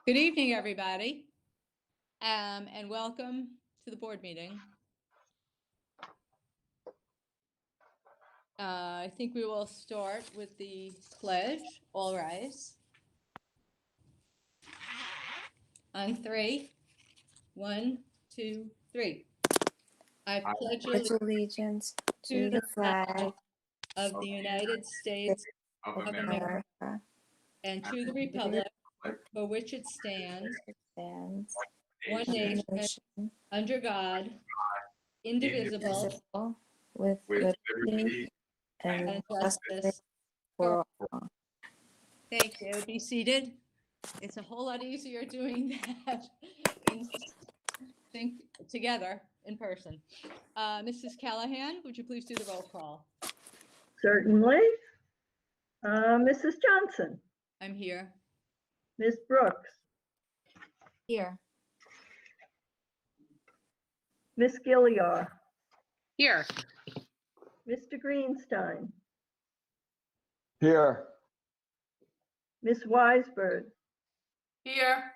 Good evening, everybody, and welcome to the board meeting. I think we will start with the pledge. All rise. On three. 1, 2, 3. I pledge allegiance to the flag of the United States of of America, America and to the republic for which it stands, one nation, under God, indivisible, with liberty and and justice justice for all. Thank you. Be seated. It's a whole lot easier doing that together in person. Mrs. Callahan, would you please do the roll call? Certainly. Mrs. Johnson. I'm here. Ms. Brooks. Here. Ms. Gilliar. Here. Mr. Greenstein. Here. Ms. Weisberg. Here.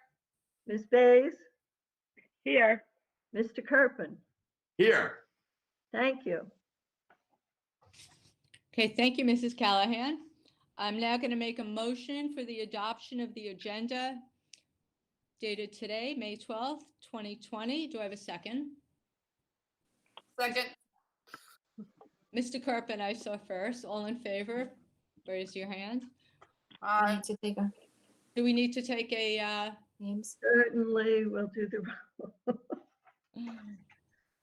Ms. Bays. Here. Mr. Kirpin. Here. Thank you. Okay, thank you, Mrs. Callahan. I'm now going to make a motion for the adoption of the agenda dated today, May 12th, 2020. Do I have a second? Second. Mr. Kirpin, I saw first. All in favor? Raise your hand. Do we need to take a Names. Certainly, we'll do the roll.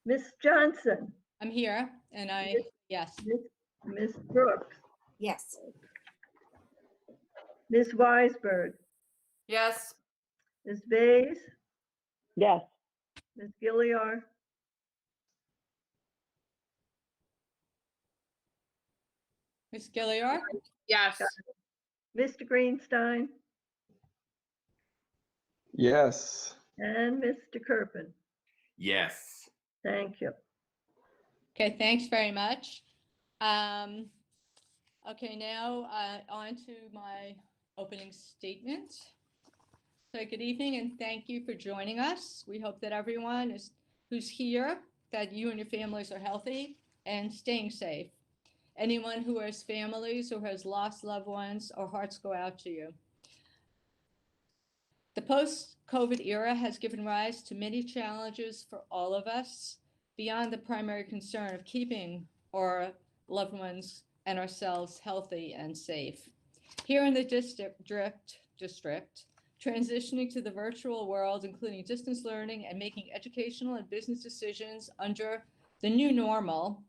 Ms. Johnson. I'm here, and yes. Ms. Brooks. Yes. Ms. Weisberg. Yes. Ms. Bays. Yes. Ms. Gilliar. Ms. Gilliar? Yes. Mr. Greenstein. Yes. And Mr. Kirpin. Yes. Thank you. Okay, thanks very much. Okay, now on to my opening statement. So good evening and thank you for joining us. We hope that everyone who's here, that you and your families are healthy and staying safe. Anyone who has families or has lost loved ones, our hearts go out to you. The post-COVID era has given rise to many challenges for all of us beyond the primary concern of keeping our loved ones and ourselves healthy and safe. Here in the district, transitioning to the virtual world, including distance learning and making educational and business decisions under the new normal,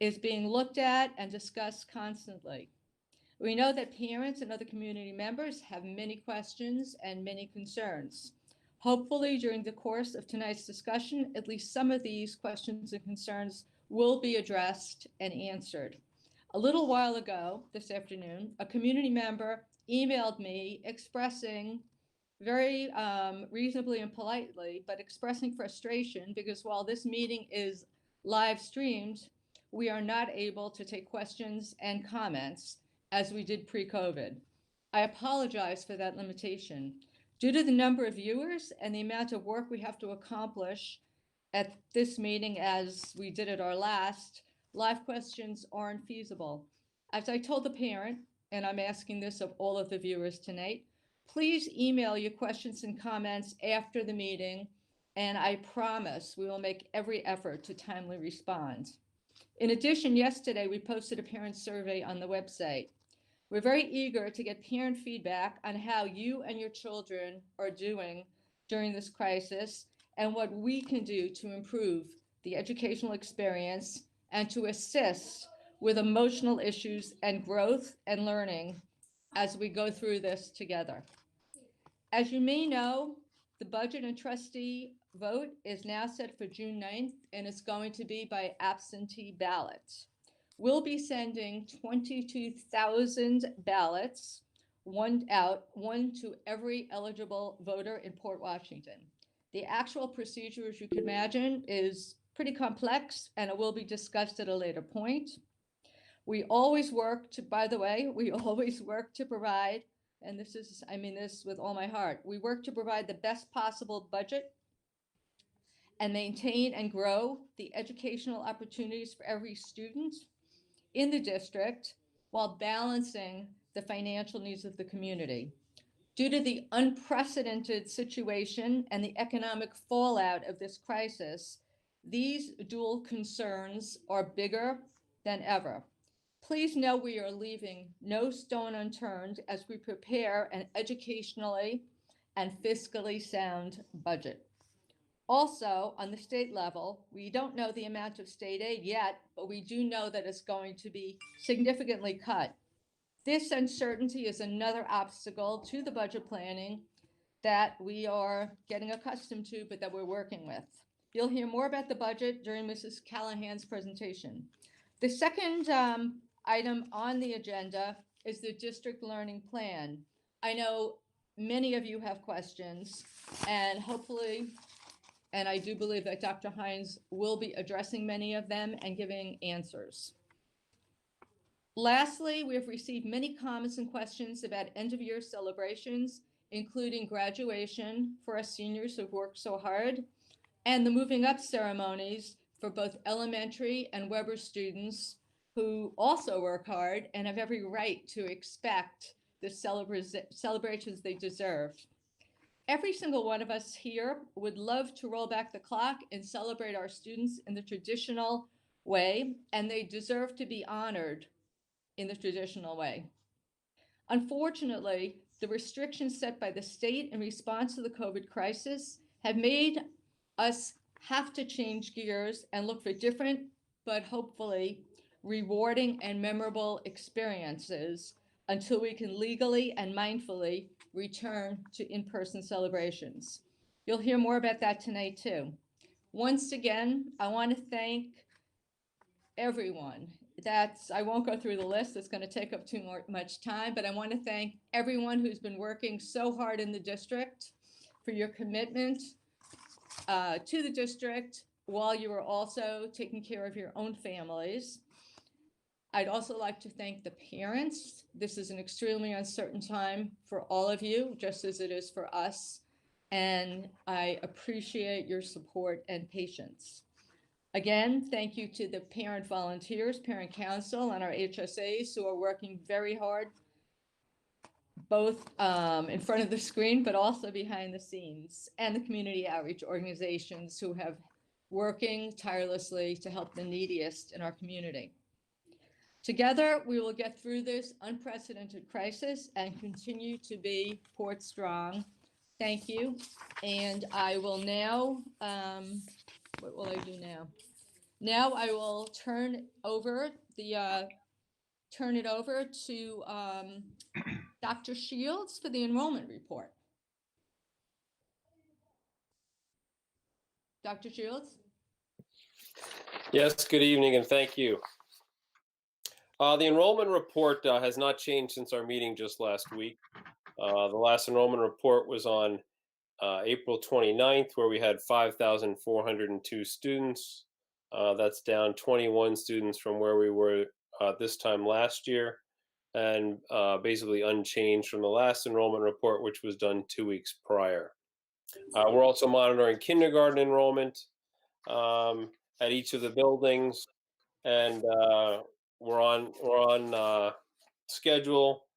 is being looked at and discussed constantly. We know that parents and other community members have many questions and many concerns. Hopefully, during the course of tonight's discussion, at least some of these questions and concerns will be addressed and answered. A little while ago, this afternoon, a community member emailed me expressing very reasonably and politely, but expressing frustration because while this meeting is live streamed, we are not able to take questions and comments as we did pre-COVID. I apologize for that limitation. Due to the number of viewers and the amount of work we have to accomplish at this meeting as we did at our last, live questions aren't feasible. As I told the parent, and I'm asking this of all of the viewers tonight, please email your questions and comments after the meeting, and I promise we will make every effort to timely respond. In addition, yesterday we posted a parent survey on the website. We're very eager to get parent feedback on how you and your children are doing during this crisis and what we can do to improve the educational experience and to assist with emotional issues and growth and learning as we go through this together. As you may know, the budget and trustee vote is now set for June 9th, and it's going to be by absentee ballot. We'll be sending 22,000 ballots, one to every eligible voter in Port Washington. The actual procedure, as you can imagine, is pretty complex, and it will be discussed at a later point. We always work to, by the way, we always work to provide and this is, I mean this with all my heart, we work to provide the best possible budget and maintain and grow the educational opportunities for every student in the district while balancing the financial needs of the community. Due to the unprecedented situation and the economic fallout of this crisis, these dual concerns are bigger than ever. Please know we are leaving no stone unturned as we prepare an educationally and fiscally sound budget. Also, on the state level, we don't know the amount of state aid yet, but we do know that it's going to be significantly cut. This uncertainty is another obstacle to the budget planning that we are getting accustomed to, but that we're working with. You'll hear more about the budget during Mrs. Callahan's presentation. The second item on the agenda is the district learning plan. I know many of you have questions, and hopefully, and I do believe that Dr. Hines will be addressing many of them and giving answers. Lastly, we have received many comments and questions about end-of-year celebrations, including graduation for our seniors who've worked so hard, and the moving up ceremonies for both elementary and Weber students who also work hard and have every right to expect the celebrations they deserve. Every single one of us here would love to roll back the clock and celebrate our students in the traditional way, and they deserve to be honored in the traditional way. Unfortunately, the restrictions set by the state in response to the COVID crisis have made us have to change gears and look for different, but hopefully rewarding and memorable experiences until we can legally and mindfully return to in-person celebrations. You'll hear more about that tonight too. Once again, I want to thank everyone. I won't go through the list, it's going to take up too much time, but I want to thank everyone who's been working so hard in the district for your commitment to the district while you are also taking care of your own families. I'd also like to thank the parents. This is an extremely uncertain time for all of you, just as it is for us, and I appreciate your support and patience. Again, thank you to the parent volunteers, parent council, and our HSAs who are working very hard, both in front of the screen, but also behind the scenes, and the community outreach organizations who have working tirelessly to help the neediest in our community. Together, we will get through this unprecedented crisis and continue to be Port Strong. Thank you. And I will now, what will I do now? Now I will turn it over to Dr. Shields for the enrollment report. Dr. Shields? Yes, good evening and thank you. The enrollment report has not changed since our meeting just last week. The last enrollment report was on April 29th, where we had 5,402 students. That's down 21 students from where we were this time last year, and basically unchanged from the last enrollment report, which was done 2 weeks prior. We're also monitoring kindergarten enrollment at each of the buildings, and we're on schedule.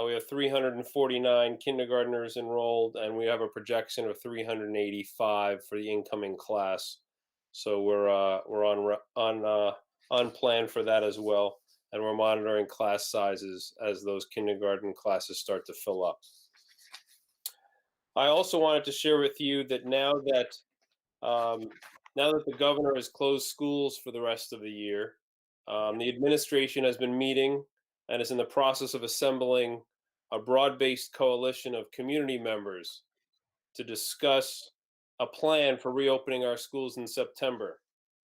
We have 349 kindergartners enrolled, and we have a projection of 385 for the incoming class. So we're on plan for that as well, and we're monitoring class sizes as those kindergarten classes start to fill up. I also wanted to share with you that now that the governor has closed schools for the rest of the year, the administration has been meeting and is in the process of assembling a broad-based coalition of community members to discuss a plan for reopening our schools in September.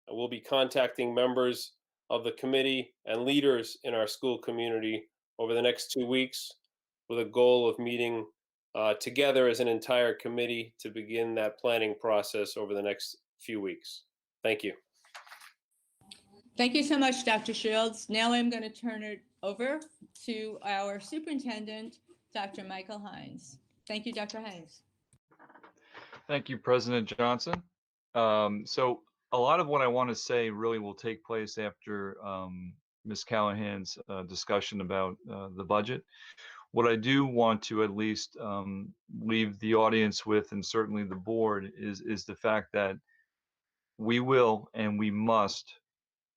We'll be contacting members of the committee and leaders in our school community over the next 2 weeks with a goal of meeting together as an entire committee to begin that planning process over the next few weeks. Thank you. Thank you so much, Dr. Shields. Now I'm going to turn it over to our superintendent Dr. Michael Hines. Thank you, Dr. Hines. Thank you, President Johnson. So a lot of what I want to say really will take place after Ms. Callahan's discussion about the budget. What I do want to at least leave the audience with, and certainly the board, is the fact that we will and we must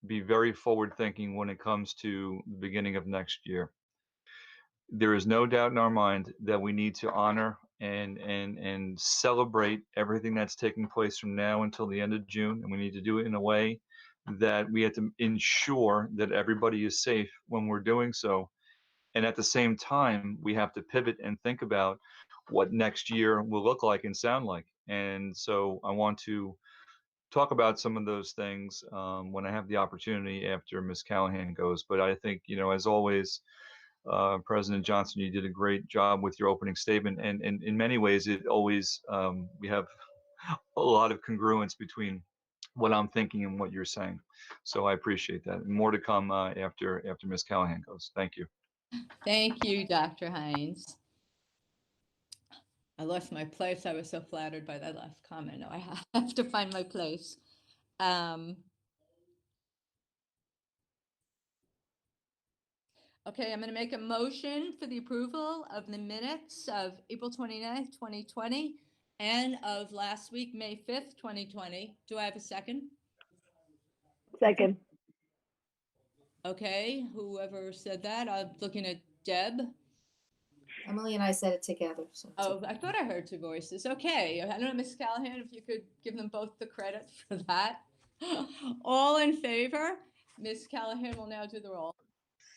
be very forward thinking when it comes to the beginning of next year. There is no doubt in our mind that we need to honor and celebrate everything that's taking place from now until the end of June, and we need to do it in a way that we have to ensure that everybody is safe when we're doing so. And at the same time, we have to pivot and think about what next year will look like and sound like. And so I want to talk about some of those things when I have the opportunity after Ms. Callahan goes. But I think, as always, President Johnson, you did a great job with your opening statement. And in many ways, it always, we have a lot of congruence between what I'm thinking and what you're saying. So I appreciate that. And more to come after Ms. Callahan goes. Thank you. Thank you, Dr. Hines. I lost my place. I was so flattered by that last comment. Now I have to find my place. Okay, I'm going to make a motion for the approval of the minutes of April 29th, 2020, and of last week, May 5th, 2020. Do I have a second? Second. Okay, whoever said that, I'm looking at Deb. Emily and I said it together. So Oh, I thought I heard two voices. Okay, I don't know, Ms. Callahan, if you could give them both the credit for that. All in favor? Ms. Callahan will now do the roll.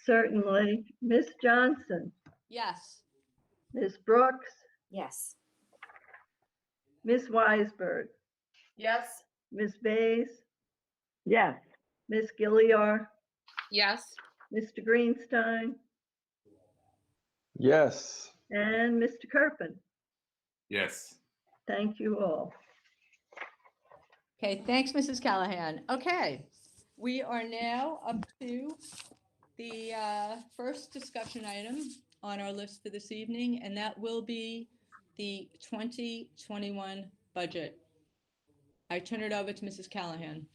Certainly. Ms. Johnson, Yes. Ms. Brooks, yes. Ms. Weisberg, Yes. Ms. Bays, Yes. Ms. Gilliar, Yes. Mr. Greenstein, Yes. and Mr. Kerpen. Yes. Thank you all. Okay, thanks, Mrs. Callahan. Okay, we are now up to the first discussion item on our list for this evening, and that will be the 2021 budget. I turn it over to Mrs. Callahan.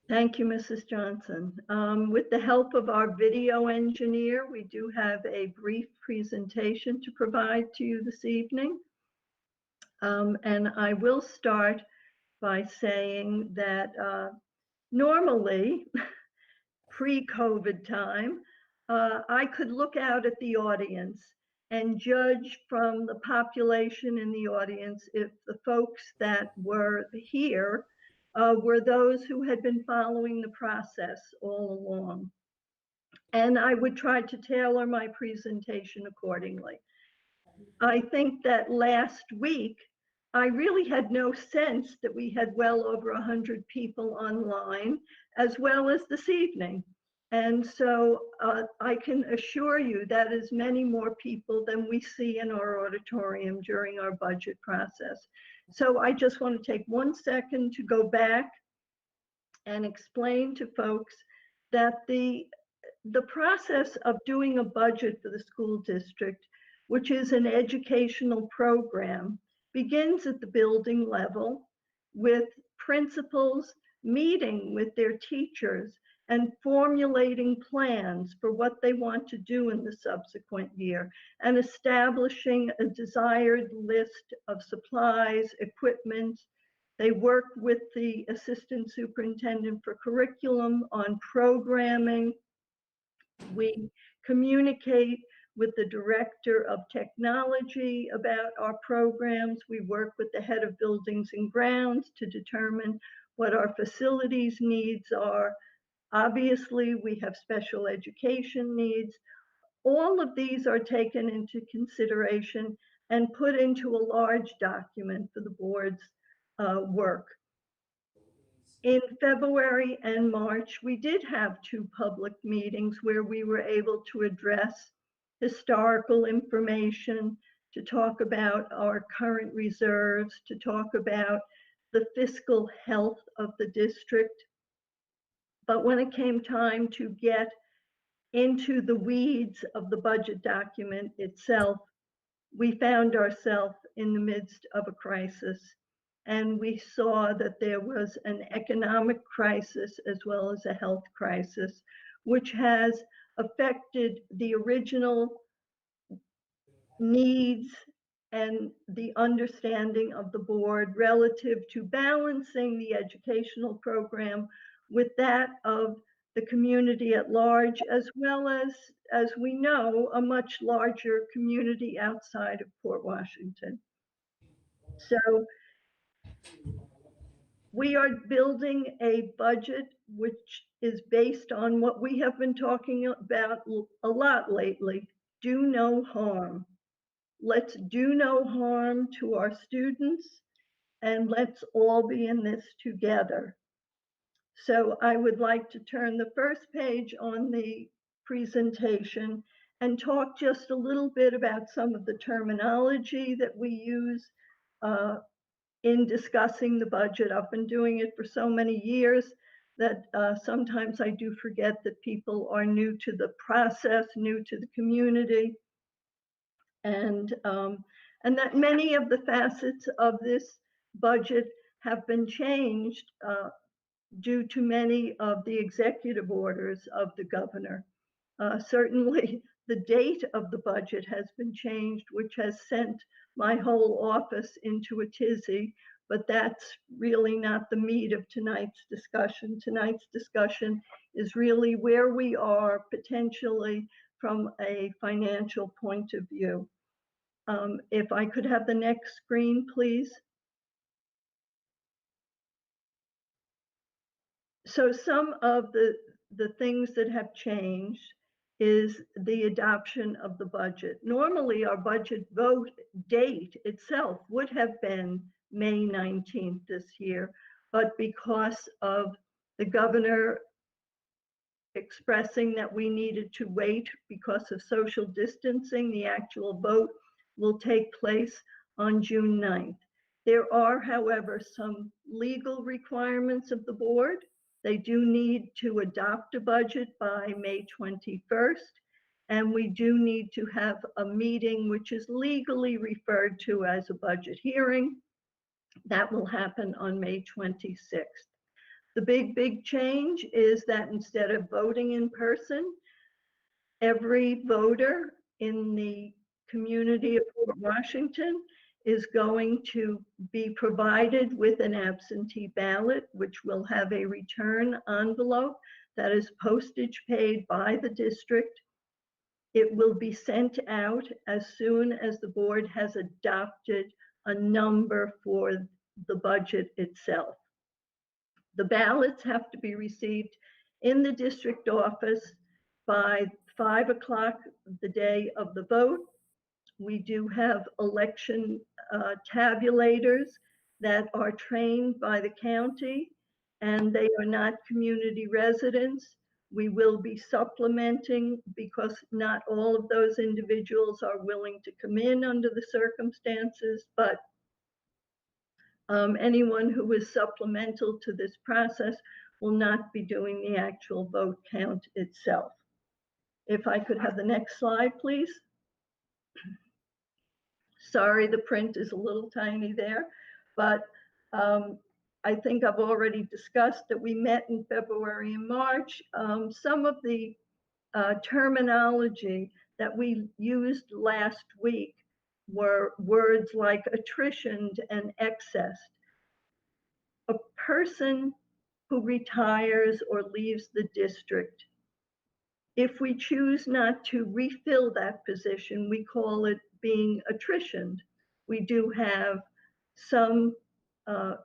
Thank you, Mrs. Johnson. With the help of our video engineer, we do have a brief presentation to provide to you this evening. And I will start by saying that normally, pre-COVID time, I could look out at the audience and judge from the population in the audience if the folks that were here were those who had been following the process all along. And I would try to tailor my presentation accordingly. I think that last week, I really had no sense that we had well over 100 people online, as well as this evening. And so I can assure you that is many more people than we see in our auditorium during our budget process. So I just want to take 1 second to go back and explain to folks that the process of doing a budget for the school district, which is an educational program, begins at the building level with principals meeting with their teachers and formulating plans for what they want to do in the subsequent year and establishing a desired list of supplies, equipment. They work with the assistant superintendent for curriculum on programming. We communicate with the director of technology about our programs. We work with the head of buildings and grounds to determine what our facilities needs are. Obviously, we have special education needs. All of these are taken into consideration and put into a large document for the board's work. In February and March, we did have 2 public meetings where we were able to address historical information, to talk about our current reserves, to talk about the fiscal health of the district. But when it came time to get into the weeds of the budget document itself, we found ourselves in the midst of a crisis. And we saw that there was an economic crisis as well as a health crisis, which has affected the original needs and the understanding of the board relative to balancing the educational program with that of the community at large, as well as we know, a much larger community outside of Port Washington. So we are building a budget which is based on what we have been talking about a lot lately: do no harm. Let's do no harm to our students, and let's all be in this together. So I would like to turn the first page on the presentation and talk just a little bit about some of the terminology that we use in discussing the budget. I've been doing it for so many years that sometimes I do forget that people are new to the process, new to the community, and that many of the facets of this budget have been changed due to many of the executive orders of the governor. Certainly, the date of the budget has been changed, which has sent my whole office into a tizzy, but that's really not the meat of tonight's discussion. Tonight's discussion is really where we are potentially from a financial point of view. If I could have the next screen, please. So some of the things that have changed is the adoption of the budget. Normally, our budget vote date itself would have been May 19th this year, but because of the governor expressing that we needed to wait because of social distancing, the actual vote will take place on June 9th. There are, however, some legal requirements of the board. They do need to adopt a budget by May 21st, and we do need to have a meeting which is legally referred to as a budget hearing. That will happen on May 26th. The big change is that instead of voting in person, every voter in the community of Port Washington is going to be provided with an absentee ballot, which will have a return envelope that is postage paid by the district. It will be sent out as soon as the board has adopted a number for the budget itself. The ballots have to be received in the district office by 5 o'clock the day of the vote. We do have election tabulators that are trained by the county, and they are not community residents. We will be supplementing because not all of those individuals are willing to come in under the circumstances, but anyone who is supplemental to this process will not be doing the actual vote count itself. If I could have the next slide, please. Sorry, the print is a little tiny there, but I think I've already discussed that we met in February and March. Some of the terminology that we used last week were words like attritioned and excessed. A person who retires or leaves the district, if we choose not to refill that position, we call it being attritioned. We do have some, a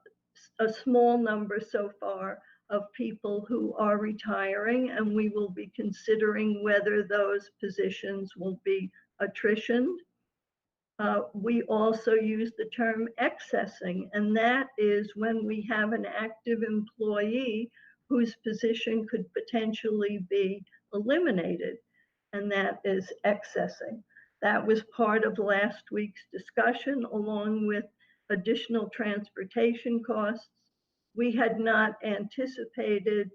small number so far of people who are retiring, and we will be considering whether those positions will be attritioned. We also use the term accessing, and that is when we have an active employee whose position could potentially be eliminated, and that is accessing. That was part of last week's discussion, along with additional transportation costs. We had not anticipated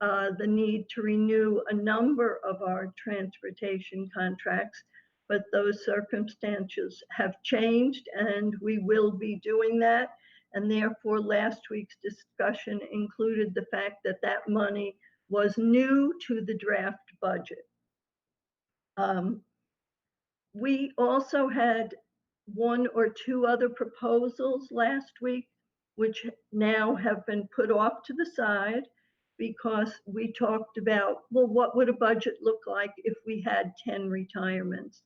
the need to renew a number of our transportation contracts, but those circumstances have changed and we will be doing that. And therefore, last week's discussion included the fact that that money was new to the draft budget. We also had one or two other proposals last week, which now have been put off to the side because we talked about, well, what would a budget look like if we had 10 retirements?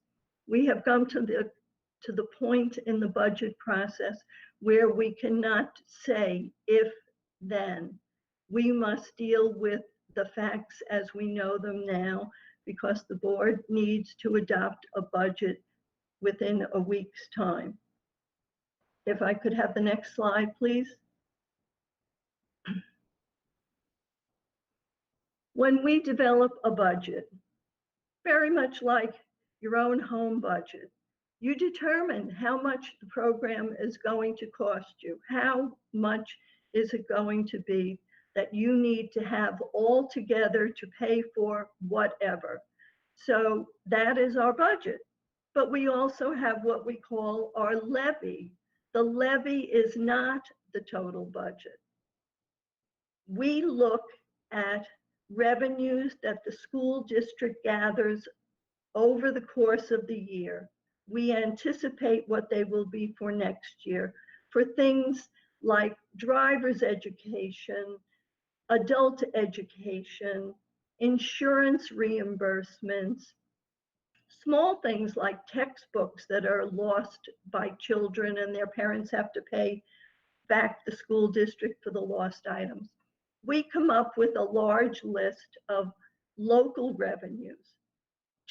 We have come to the point in the budget process where we cannot say if then. We must deal with the facts as we know them now, because the board needs to adopt a budget within a week's time. If I could have the next slide, please. When we develop a budget, very much like your own home budget, you determine how much the program is going to cost you. How much is it going to be that you need to have all together to pay for whatever. So that is our budget. But we also have what we call our levy. The levy is not the total budget. We look at revenues that the school district gathers over the course of the year. We anticipate what they will be for next year for things like driver's education, adult education, insurance reimbursements, small things like textbooks that are lost by children and their parents have to pay back the school district for the lost items. We come up with a large list of local revenues.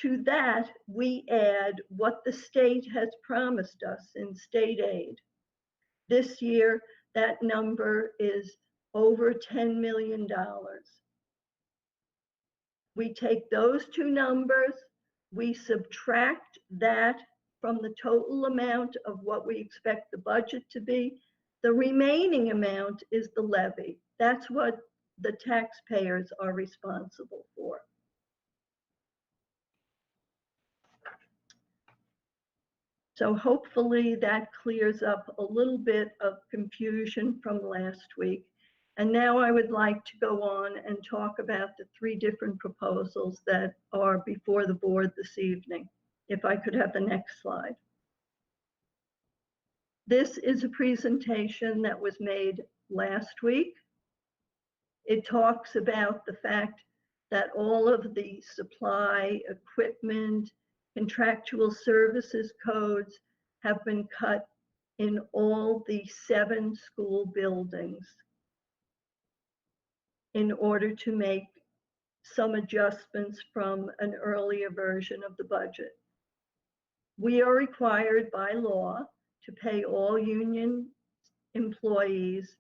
To that, we add what the state has promised us in state aid. This year, that number is over $10 million. We take those two numbers, we subtract that from the total amount of what we expect the budget to be. The remaining amount is the levy. That's what the taxpayers are responsible for. So hopefully that clears up a little bit of confusion from last week. And now I would like to go on and talk about the three different proposals that are before the board this evening. If I could have the next slide. This is a presentation that was made last week. It talks about the fact that all of the supply, equipment, contractual services codes have been cut in all the 7 school buildings in order to make some adjustments from an earlier version of the budget. We are required by law to pay all union employees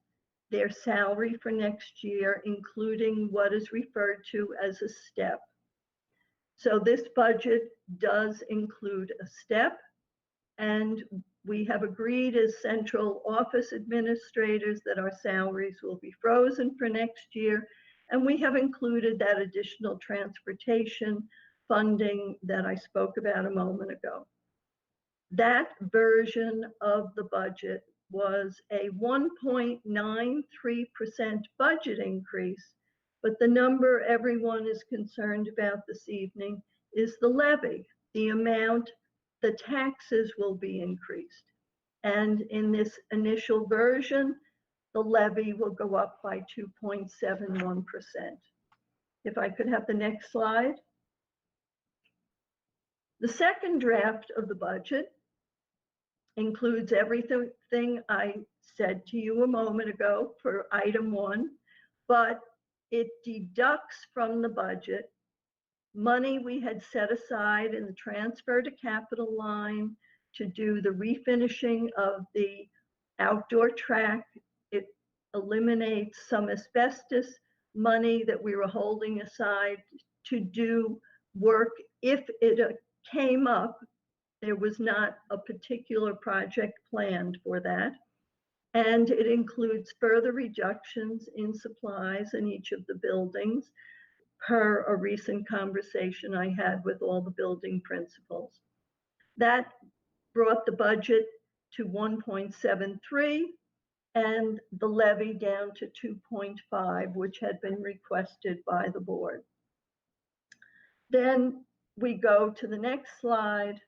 their salary for next year, including what is referred to as a step. So this budget does include a step, and we have agreed as central office administrators that our salaries will be frozen for next year, and we have included that additional transportation funding that I spoke about a moment ago. That version of the budget was a 1.93% budget increase, but the number everyone is concerned about this evening is the levy, the amount the taxes will be increased. And in this initial version, the levy will go up by 2.71%. If I could have the next slide. The second draft of the budget includes everything I said to you a moment ago for item 1, but it deducts from the budget money we had set aside in the transfer to capital line to do the refinishing of the outdoor track. It eliminates some asbestos money that we were holding aside to do work if it came up. There was not a particular project planned for that. And it includes further reductions in supplies in each of the buildings per a recent conversation I had with all the building principals. That brought the budget to 1.73 and the levy down to 2.5, which had been requested by the board. Then we go to the next slide,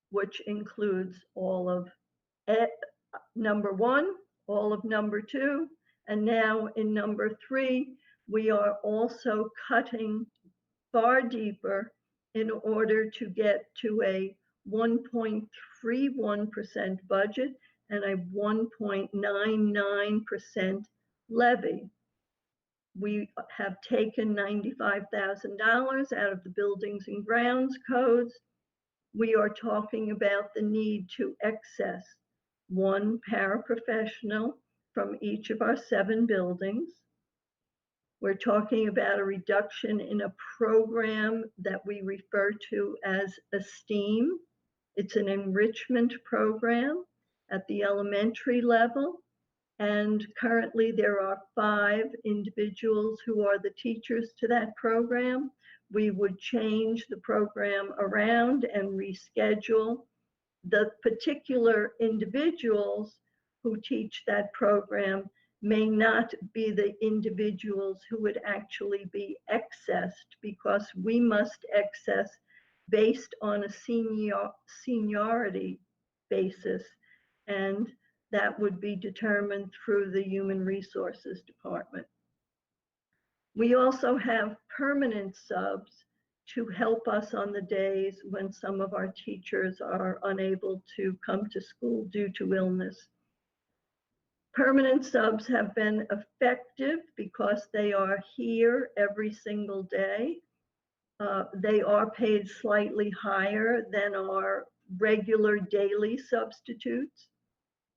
which includes all of number 1, all of number 2, and now in number 3, we are also cutting far deeper in order to get to a 1.31% budget and a 1.99% levy. We have taken $95,000 out of the buildings and grounds codes. We are talking about the need to access 1 paraprofessional from each of our 7 buildings. We're talking about a reduction in a program that we refer to as Esteem. It's an enrichment program at the elementary level. And currently there are 5 individuals who are the teachers to that program. We would change the program around and reschedule the particular individuals who teach that program may not be the individuals who would actually be accessed, because we must access based on a seniority basis, and that would be determined through the Human Resources Department. We also have permanent subs to help us on the days when some of our teachers are unable to come to school due to illness. Permanent subs have been effective because they are here every single day. They are paid slightly higher than our regular daily substitutes.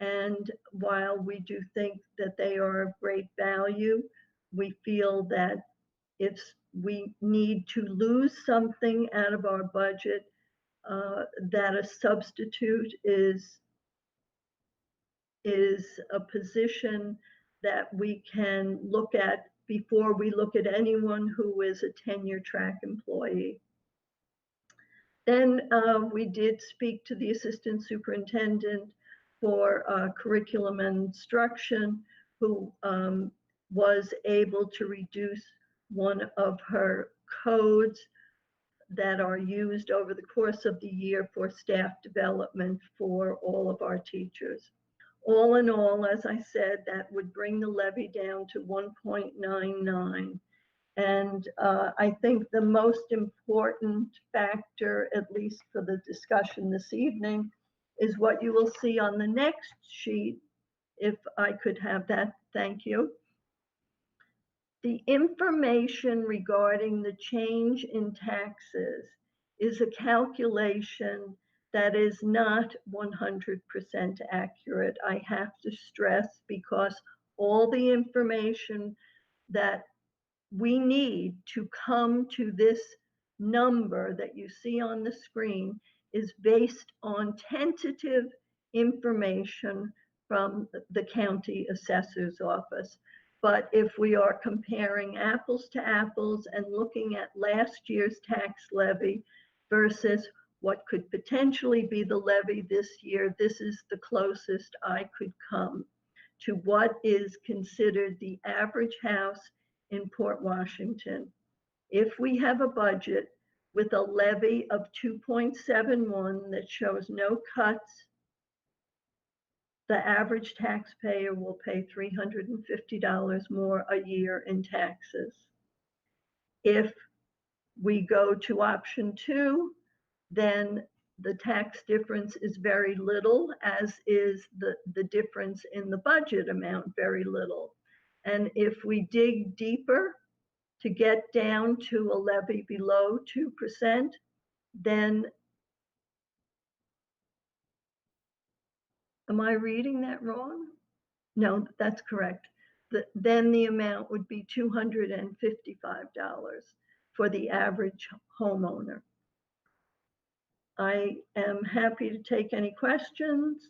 And while we do think that they are of great value, we feel that if we need to lose something out of our budget, that a substitute is a position that we can look at before we look at anyone who is a tenure track employee. Then we did speak to the assistant superintendent for curriculum and instruction, who was able to reduce one of her codes that are used over the course of the year for staff development for all of our teachers. All in all, as I said, that would bring the levy down to 1.99. And I think the most important factor, at least for the discussion this evening, is what you will see on the next sheet. If I could have that, thank you. The information regarding the change in taxes is a calculation that is not 100% accurate. I have to stress, because all the information that we need to come to this number that you see on the screen is based on tentative information from the county assessor's office. But if we are comparing apples to apples and looking at last year's tax levy versus what could potentially be the levy this year, this is the closest I could come to what is considered the average house in Port Washington. If we have a budget with a levy of 2.71 that shows no cuts, the average taxpayer will pay $350 more a year in taxes. If we go to option 2, then the tax difference is very little, as is the difference in the budget amount, very little. And if we dig deeper to get down to a levy below 2%, then, am I reading that wrong? No, that's correct. Then the amount would be $255 for the average homeowner. I am happy to take any questions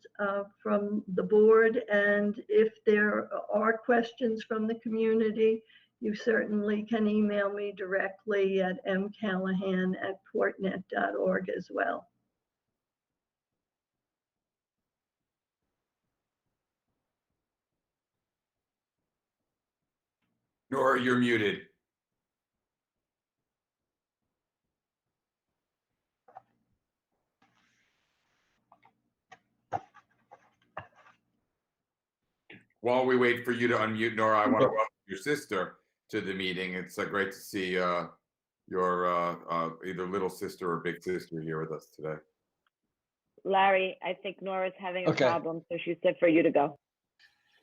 from the board, and if there are questions from the community, you certainly can email me directly at mcallahan@portnet.org as well. Nora, you're muted. While we wait for you to unmute, Nora, I want to welcome your sister to the meeting. It's great to see your either little sister or big sister here with us today. Larry, I think Nora's having a Okay. problem, so she said for you to go.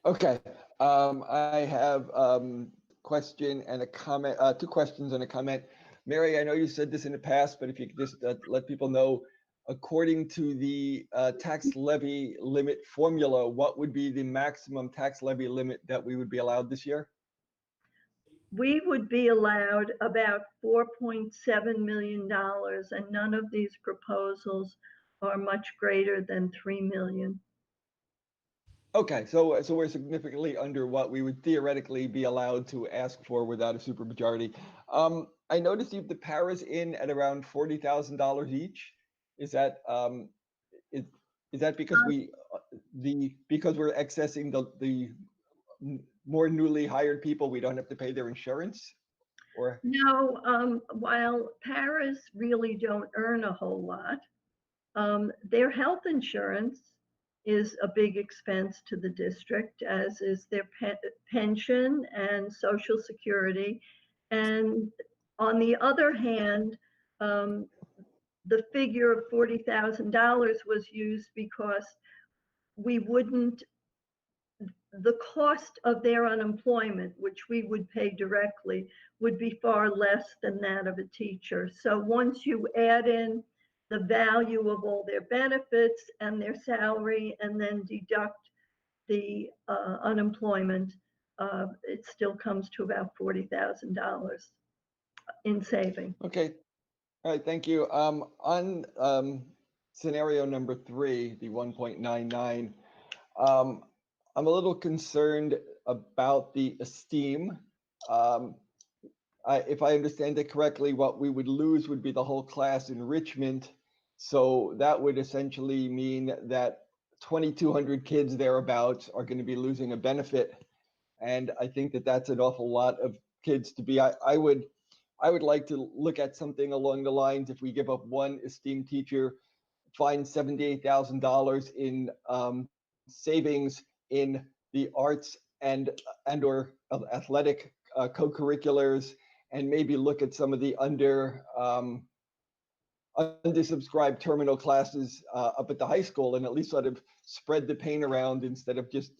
Okay, I have question and a comment, 2 questions and a comment. Mary, I know you said this in the past, but if you could just let people know, according to the tax levy limit formula, what would be the maximum tax levy limit that we would be allowed this year? We would be allowed about $4.7 million, and none of these proposals are much greater than $3 million. Okay, so we're significantly under what we would theoretically be allowed to ask for without a supermajority. I noticed you have the paras in at around $40,000 each. Is that is that because because we're accessing the more newly hired people, we don't have to pay their insurance? Or No, while paras really don't earn a whole lot, their health insurance is a big expense to the district, as is their pension and Social Security. And on the other hand, the figure of $40,000 was used because the cost of their unemployment, which we would pay directly, would be far less than that of a teacher. So once you add in the value of all their benefits and their salary and then deduct the unemployment, it still comes to about $40,000 in saving. okay, all right, thank you. On scenario number 3, the 1.99, I'm a little concerned about the Esteem. If I understand it correctly, what we would lose would be the whole class enrichment. So that would essentially mean that 2,200 kids thereabouts are going to be losing a benefit. And I think that that's an awful lot of kids to be. I would like to look at something along the lines, if we give up one Esteem teacher, find $78,000 in savings in the arts and or athletic co-curriculars, and maybe look at some of the undersubscribed terminal classes up at the high school, and at least sort of spread the pain around instead of just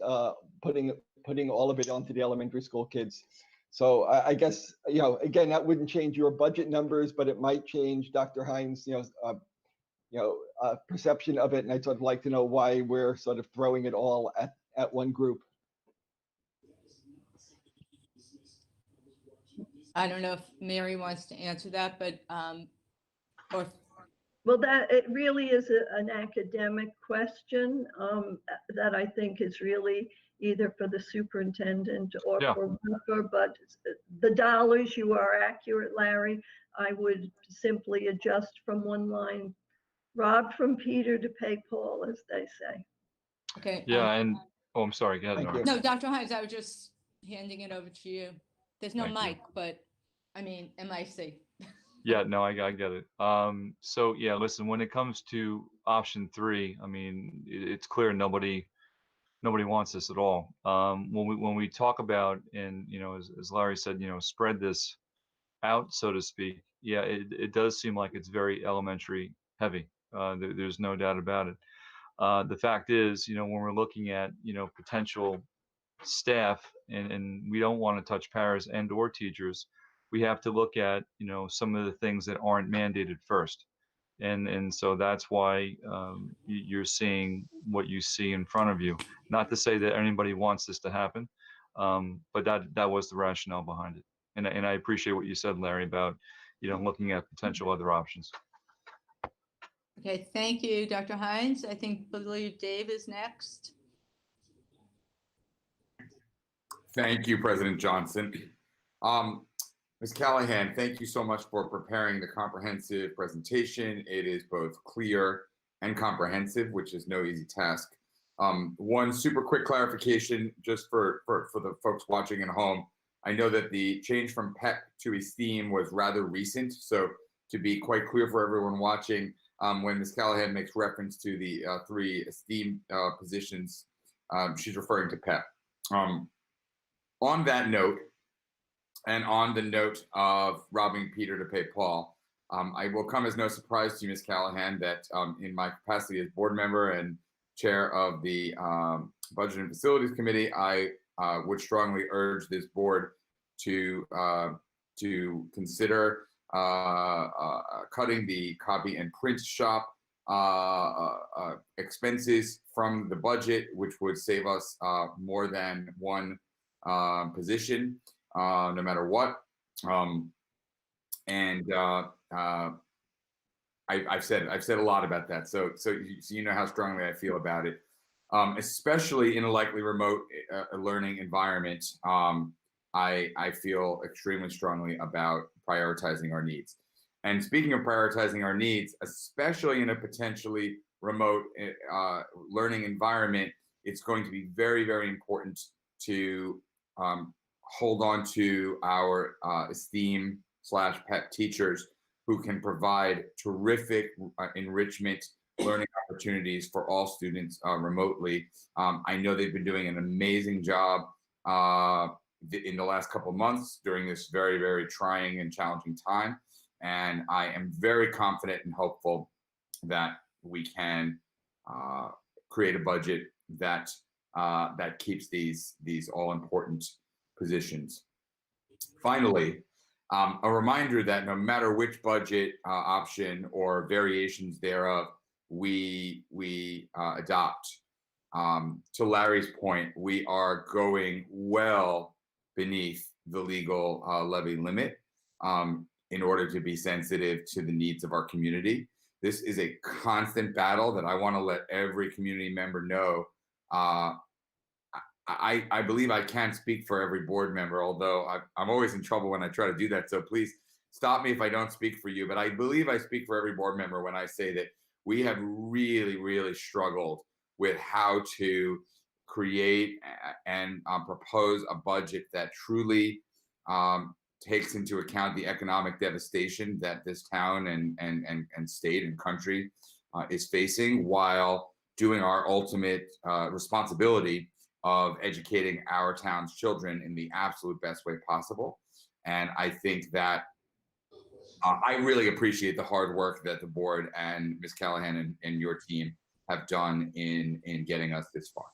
putting all of it onto the elementary school kids. So I guess, again, that wouldn't change your budget numbers, but it might change Dr. Hines', perception of it. And I'd sort of like to know why we're sort of throwing it all at one group. I don't know if Mary wants to answer that, but, or Well, it really is an academic question that I think is really either for the superintendent or for Walker, but the dollars, you are accurate, Larry. I would simply adjust from one line, rob from Peter to pay Paul, as they say. okay. Yeah, and, oh, I'm sorry, go ahead, Thank Nora. you. No, Dr. Hines, I was just handing it over to you. There's no Thank you. mic, but I mean, MIC. Yeah, no, I get it. So yeah, listen, when it comes to option 3, I mean, it's clear nobody wants this at all. When we talk about, and as Larry said, spread this out, so to speak. Yeah, it does seem like it's very elementary heavy. There's no doubt about it. The fact is, when we're looking at potential staff, and we don't want to touch paras and or teachers, we have to look at some of the things that aren't mandated first, and so that's why you're seeing what you see in front of you. Not to say that anybody wants this to happen, but that was the rationale behind it. And I appreciate what you said, Larry, about looking at potential other options. Okay, thank you, Dr. Hines. I believe Dave is next. Thank you, President Johnson. Ms. Callahan, thank you so much for preparing the comprehensive presentation. It is both clear and comprehensive, which is no easy task. One super quick clarification just for the folks watching at home. I know that the change from PEP to Esteem was rather recent. So to be quite clear for everyone watching, when Ms. Callahan makes reference to the 3 Esteem positions, she's referring to PEP. On that note, and on the note of robbing Peter to pay Paul, I will come as no surprise to you, Ms. Callahan, that in my capacity as board member and chair of the Budget and Facilities Committee, I would strongly urge this board to consider cutting the copy and print shop expenses from the budget, which would save us more than one position, no matter what. I've said a lot about that, so you know how strongly I feel about it, especially in a likely remote learning environment. I feel extremely strongly about prioritizing our needs. And speaking of prioritizing our needs, especially in a potentially remote learning environment, it's going to be very, very important to hold on to our Esteem/PEP teachers who can provide terrific enrichment learning opportunities for all students remotely. I know they've been doing an amazing job in the last couple of months during this very, very trying and challenging time. And I am very confident and hopeful that we can create a budget that keeps these all important positions. Finally, a reminder that no matter which budget option or variations thereof we adopt, to Larry's point, we are going well beneath the legal levy limit in order to be sensitive to the needs of our community. This is a constant battle that I want to let every community member know. I believe I can't speak for every board member, although I'm always in trouble when I try to do that. So please stop me if I don't speak for you. But I believe I speak for every board member when I say that we have really, really struggled with how to create and propose a budget that truly takes into account the economic devastation that this town and state and country is facing, while doing our ultimate responsibility of educating our town's children in the absolute best way possible. And I think that I really appreciate the hard work that the board and Ms. Callahan and your team have done in getting us this far.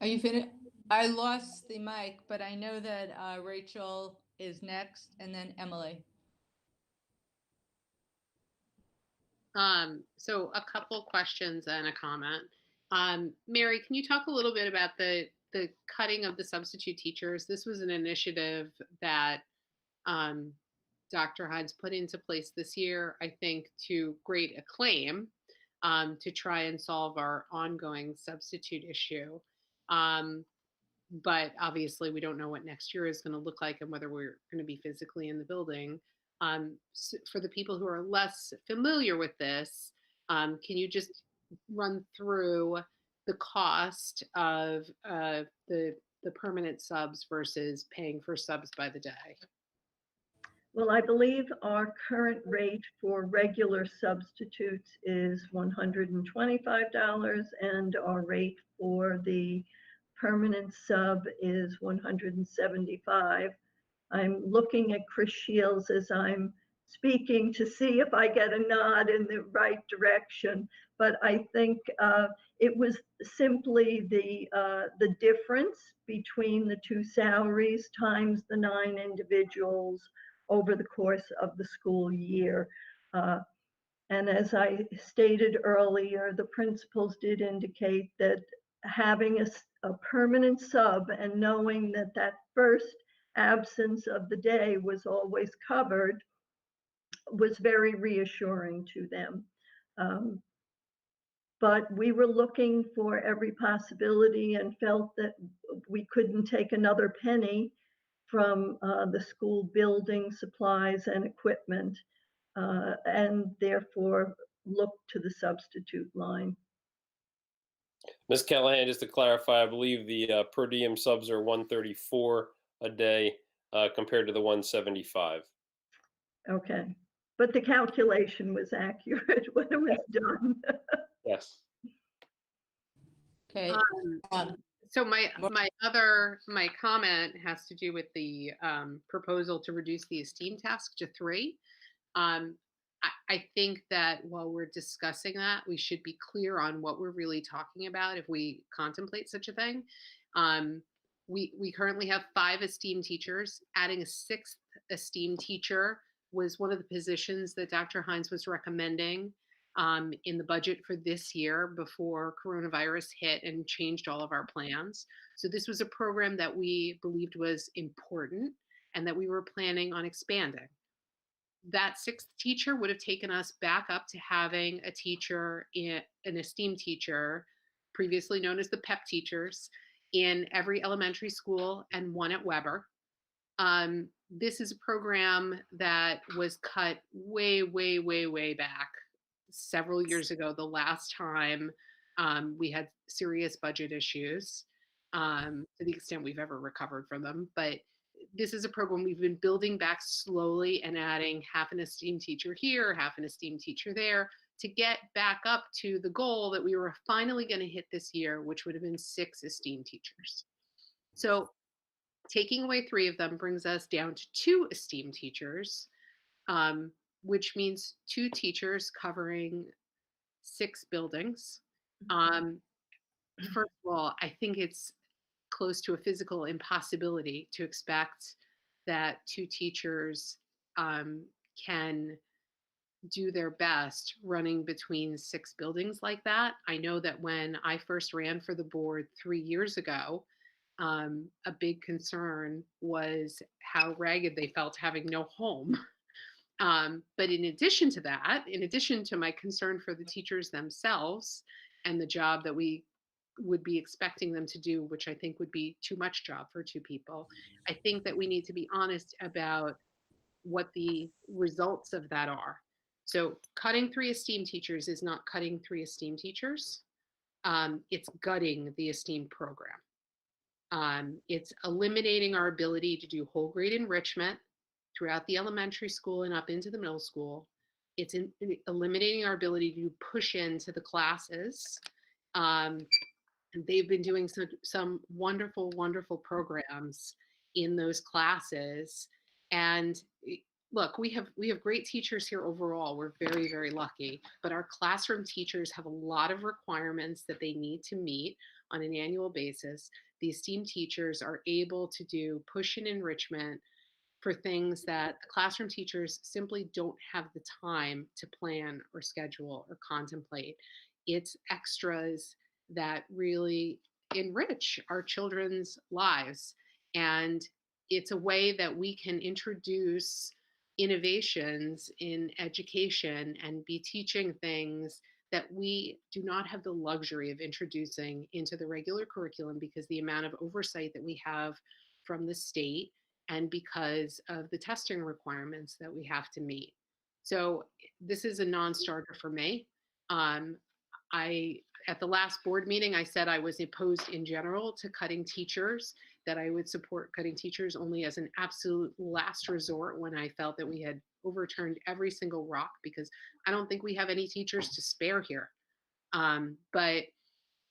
Are you finished? I lost the mic, but I know that Rachel is next, and then Emily. So a couple questions and a comment. Mary, can you talk a little bit about the cutting of the substitute teachers? This was an initiative that Dr. Hines put into place this year, I think to great acclaim, to try and solve our ongoing substitute issue. But obviously we don't know what next year is going to look like and whether we're going to be physically in the building. So for the people who are less familiar with this, can you just run through the cost of the permanent subs versus paying for subs by the day? Well, I believe our current rate for regular substitutes is $125, and our rate for the permanent sub is $175. I'm looking at Chris Shields as I'm speaking to see if I get a nod in the right direction, but I think it was simply the difference between the two salaries times the 9 individuals over the course of the school year. And as I stated earlier, the principals did indicate that having a permanent sub and knowing that that first absence of the day was always covered was very reassuring to them. But we were looking for every possibility and felt that we couldn't take another penny from the school building supplies and equipment, and therefore looked to the substitute line. Ms. Callahan, just to clarify, I believe the per diem subs are 134 a day compared to the 175. Okay, but the calculation was accurate when it was done. Yes. Okay. So my comment has to do with the proposal to reduce the Esteem task to 3. I think that while we're discussing that, we should be clear on what we're really talking about if we contemplate such a thing. We currently have 5 Esteem teachers. Adding a 6th Esteem teacher was one of the positions that Dr. Hines was recommending in the budget for this year before coronavirus hit and changed all of our plans. So this was a program that we believed was important and that we were planning on expanding. That 6th teacher would have taken us back up to having a teacher, an Esteem teacher, previously known as the PEP teachers, in every elementary school and 1 at Weber. This is a program that was cut way, way, way, way back several years ago, the last time we had serious budget issues, to the extent we've ever recovered from them. But this is a program we've been building back slowly and adding half an Esteem teacher here, half an Esteem teacher there, to get back up to the goal that we were finally going to hit this year, which would have been 6 Esteem teachers. So taking away 3 of them brings us down to 2 Esteem teachers, which means 2 teachers covering 6 buildings. First of all, I think it's close to a physical impossibility to expect that 2 teachers can do their best running between 6 buildings like that. I know that when I first ran for the board 3 years ago, a big concern was how ragged they felt having no home. But in addition to that, in addition to my concern for the teachers themselves and the job that we would be expecting them to do, which I think would be too much job for 2 people, I think that we need to be honest about what the results of that are. So cutting 3 Esteem teachers is not cutting 3 Esteem teachers. It's gutting the Esteem program. It's eliminating our ability to do whole grade enrichment throughout the elementary school and up into the middle school. It's eliminating our ability to push into the classes. And they've been doing some wonderful, wonderful programs in those classes. And look, we have great teachers here overall. We're very, very lucky. But our classroom teachers have a lot of requirements that they need to meet on an annual basis. The Esteem teachers are able to do push and enrichment for things that the classroom teachers simply don't have the time to plan or schedule or contemplate. It's extras that really enrich our children's lives. And it's a way that we can introduce innovations in education and be teaching things that we do not have the luxury of introducing into the regular curriculum because the amount of oversight that we have from the state and because of the testing requirements that we have to meet. So this is a non-starter for me. At the last board meeting, I said I was opposed in general to cutting teachers, that I would support cutting teachers only as an absolute last resort when I felt that we had overturned every single rock, because I don't think we have any teachers to spare here. But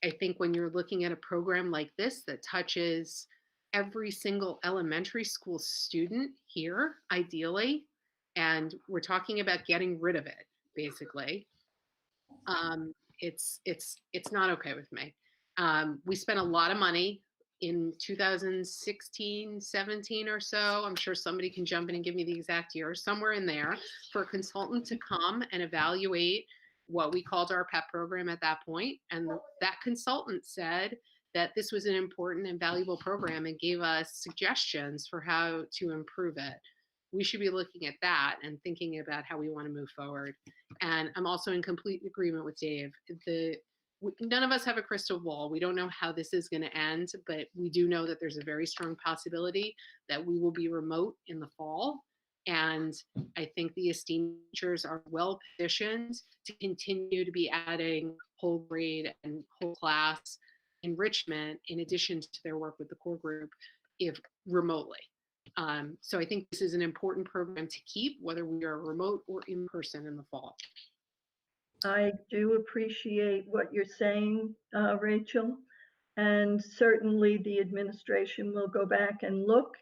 I think when you're looking at a program like this that touches every single elementary school student here, ideally, and we're talking about getting rid of it, basically, it's not okay with me. We spent a lot of money in 2016, 17 or so. I'm sure somebody can jump in and give me the exact year, somewhere in there, for a consultant to come and evaluate what we called our PEP program at that point. And that consultant said that this was an important and valuable program and gave us suggestions for how to improve it. We should be looking at that and thinking about how we want to move forward. And I'm also in complete agreement with Dave. None of us have a crystal ball. We don't know how this is going to end, but we do know that there's a very strong possibility that we will be remote in the fall. And I think the Esteem teachers are well positioned to continue to be adding whole grade and whole class enrichment in addition to their work with the core group, if remotely. So I think this is an important program to keep, whether we are remote or in person in the fall. I do appreciate what you're saying, Rachel, and certainly the administration will go back and look,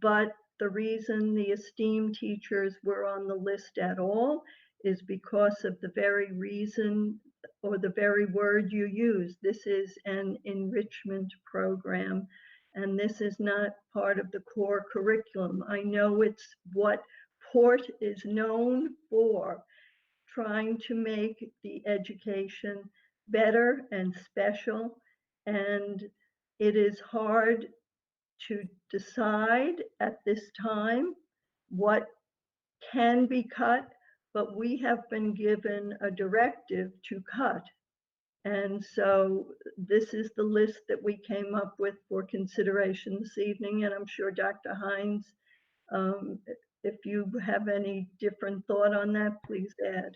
but the reason the Esteem teachers were on the list at all is because of the very reason or the very word you use. This is an enrichment program, and this is not part of the core curriculum. I know it's what Port is known for, trying to make the education better and special, and it is hard to decide at this time what can be cut, but we have been given a directive to cut. And so this is the list that we came up with for consideration this evening, and I'm sure Dr. Hines, if you have any different thought on that, please add.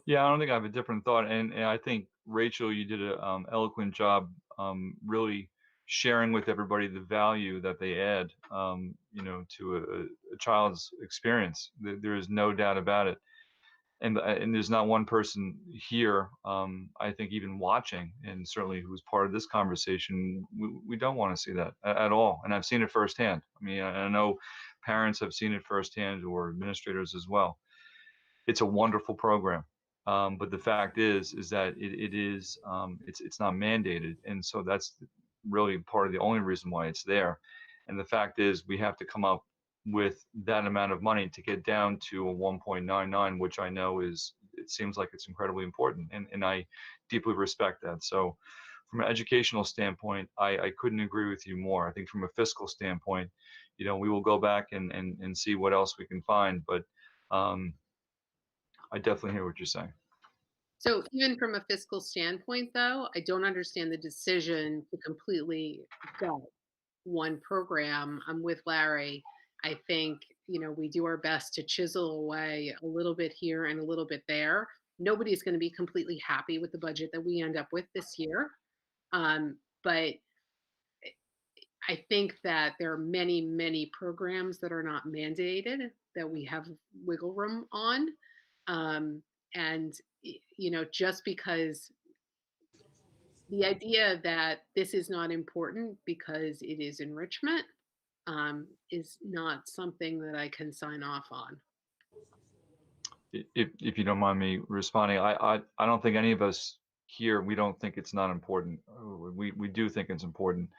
Yeah, I don't think I have a different thought, and I think Rachel, you did an eloquent job, really sharing with everybody the value that they add, to a child's experience. There is no doubt about it, and there's not one person here, I think even watching, and certainly who's part of this conversation, we don't want to see that at all, and I've seen it firsthand. I mean, I know parents have seen it firsthand, or administrators as well. It's a wonderful program. But the fact is that it's not mandated, and so that's really part of the only reason why it's there. And the fact is, we have to come up with that amount of money to get down to a 1.99, which I know it seems like it's incredibly important, and I deeply respect that. So, from an educational standpoint, I couldn't agree with you more. I think from a fiscal standpoint, we will go back and see what else we can find, but I definitely hear what you're saying. So even from a fiscal standpoint, though, I don't understand the decision to completely gut one program. I'm with Larry. I think, we do our best to chisel away a little bit here and a little bit there. Nobody's going to be completely happy with the budget that we end up with this year. But I think that there are many, many programs that are not mandated that we have wiggle room on. And, just because the idea that this is not important because it is enrichment is not something that I can sign off on. If you don't mind me responding, I don't think any of us here, we don't think it's not important. We do think it's important.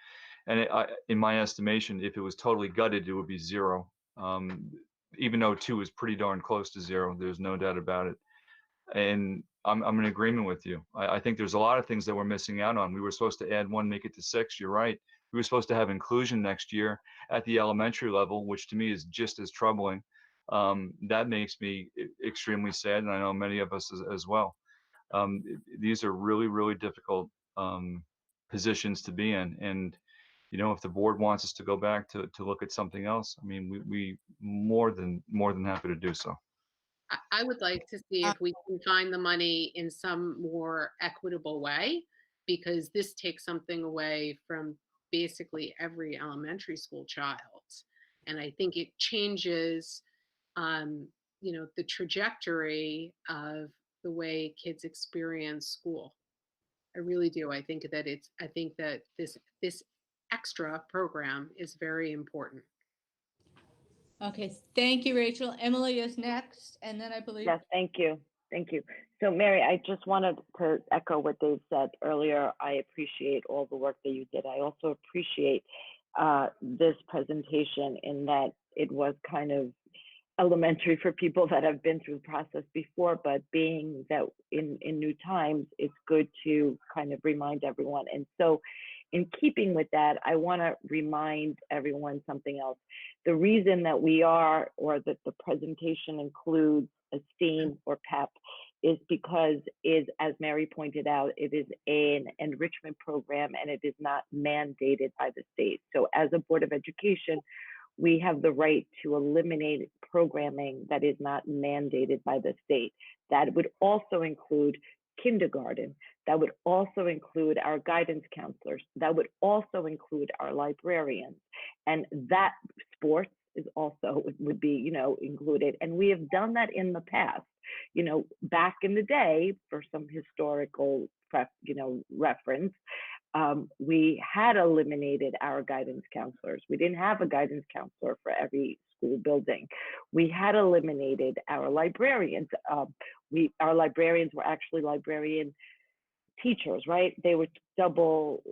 And in my estimation, if it was totally gutted, it would be zero. Even though 2 is pretty darn close to 0, there's no doubt about it. And I'm in agreement with you. I think there's a lot of things that we're missing out on. We were supposed to add 1, make it to 6. You're right. We were supposed to have inclusion next year at the elementary level, which to me is just as troubling. That makes me extremely sad, and I know many of us as well. These are really, really difficult positions to be in. And, if the board wants us to go back to look at something else, I mean, we more than happy to do so. I would like to see if we can find the money in some more equitable way, because this takes something away from basically every elementary school child. And I think it changes, the trajectory of the way kids experience school. I really do. I think that this extra program is very important. Okay, thank you, Rachel. Emily is next, and then I believe. Yes, thank you. Thank you. So Mary, I just wanted to echo what Dave said earlier. I appreciate all the work that you did. I also appreciate this presentation in that it was kind of elementary for people that have been through the process before, but being that in new times, it's good to kind of remind everyone. And so in keeping with that, I want to remind everyone something else. The reason that we are, or that the presentation includes Esteem or PEP, is because as Mary pointed out, it is an enrichment program and it is not mandated by the state. So as a Board of Education, we have the right to eliminate programming that is not mandated by the state. That would also include kindergarten. That would also include our guidance counselors. That would also include our librarians. And that sports is also would be, you know, included. And we have done that in the past, you know, back in the day, for some historical reference. We had eliminated our guidance counselors. We didn't have a guidance counselor for every school building. We had eliminated our librarians. Our librarians were actually librarian teachers, right? They were double,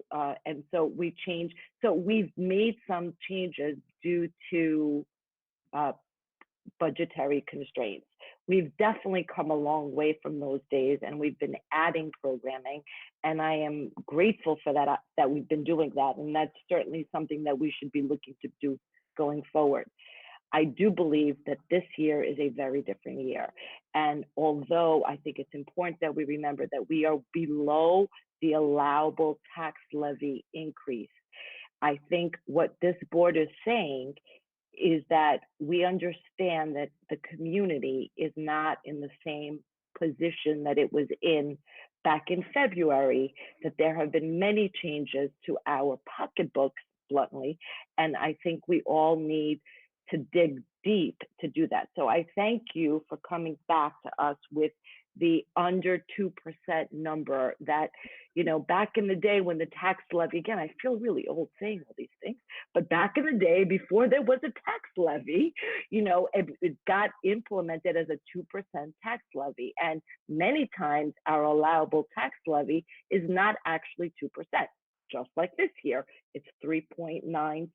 and so we changed. So we've made some changes due to budgetary constraints. We've definitely come a long way from those days, and we've been adding programming, and I am grateful for that, that we've been doing that, and that's certainly something that we should be looking to do going forward. I do believe that this year is a very different year, and although I think it's important that we remember that we are below the allowable tax levy increase, I think what this board is saying is that we understand that the community is not in the same position that it was in back in February, that there have been many changes to our pocketbooks, bluntly, and I think we all need to dig deep to do that. So I thank you for coming back to us with the under 2% number that, you know, back in the day when the tax levy, again, I feel really old saying all these things, but back in the day before there was a tax levy, you know, it got implemented as a 2% tax levy. And many times our allowable tax levy is not actually 2%. Just like this year, it's 3.96%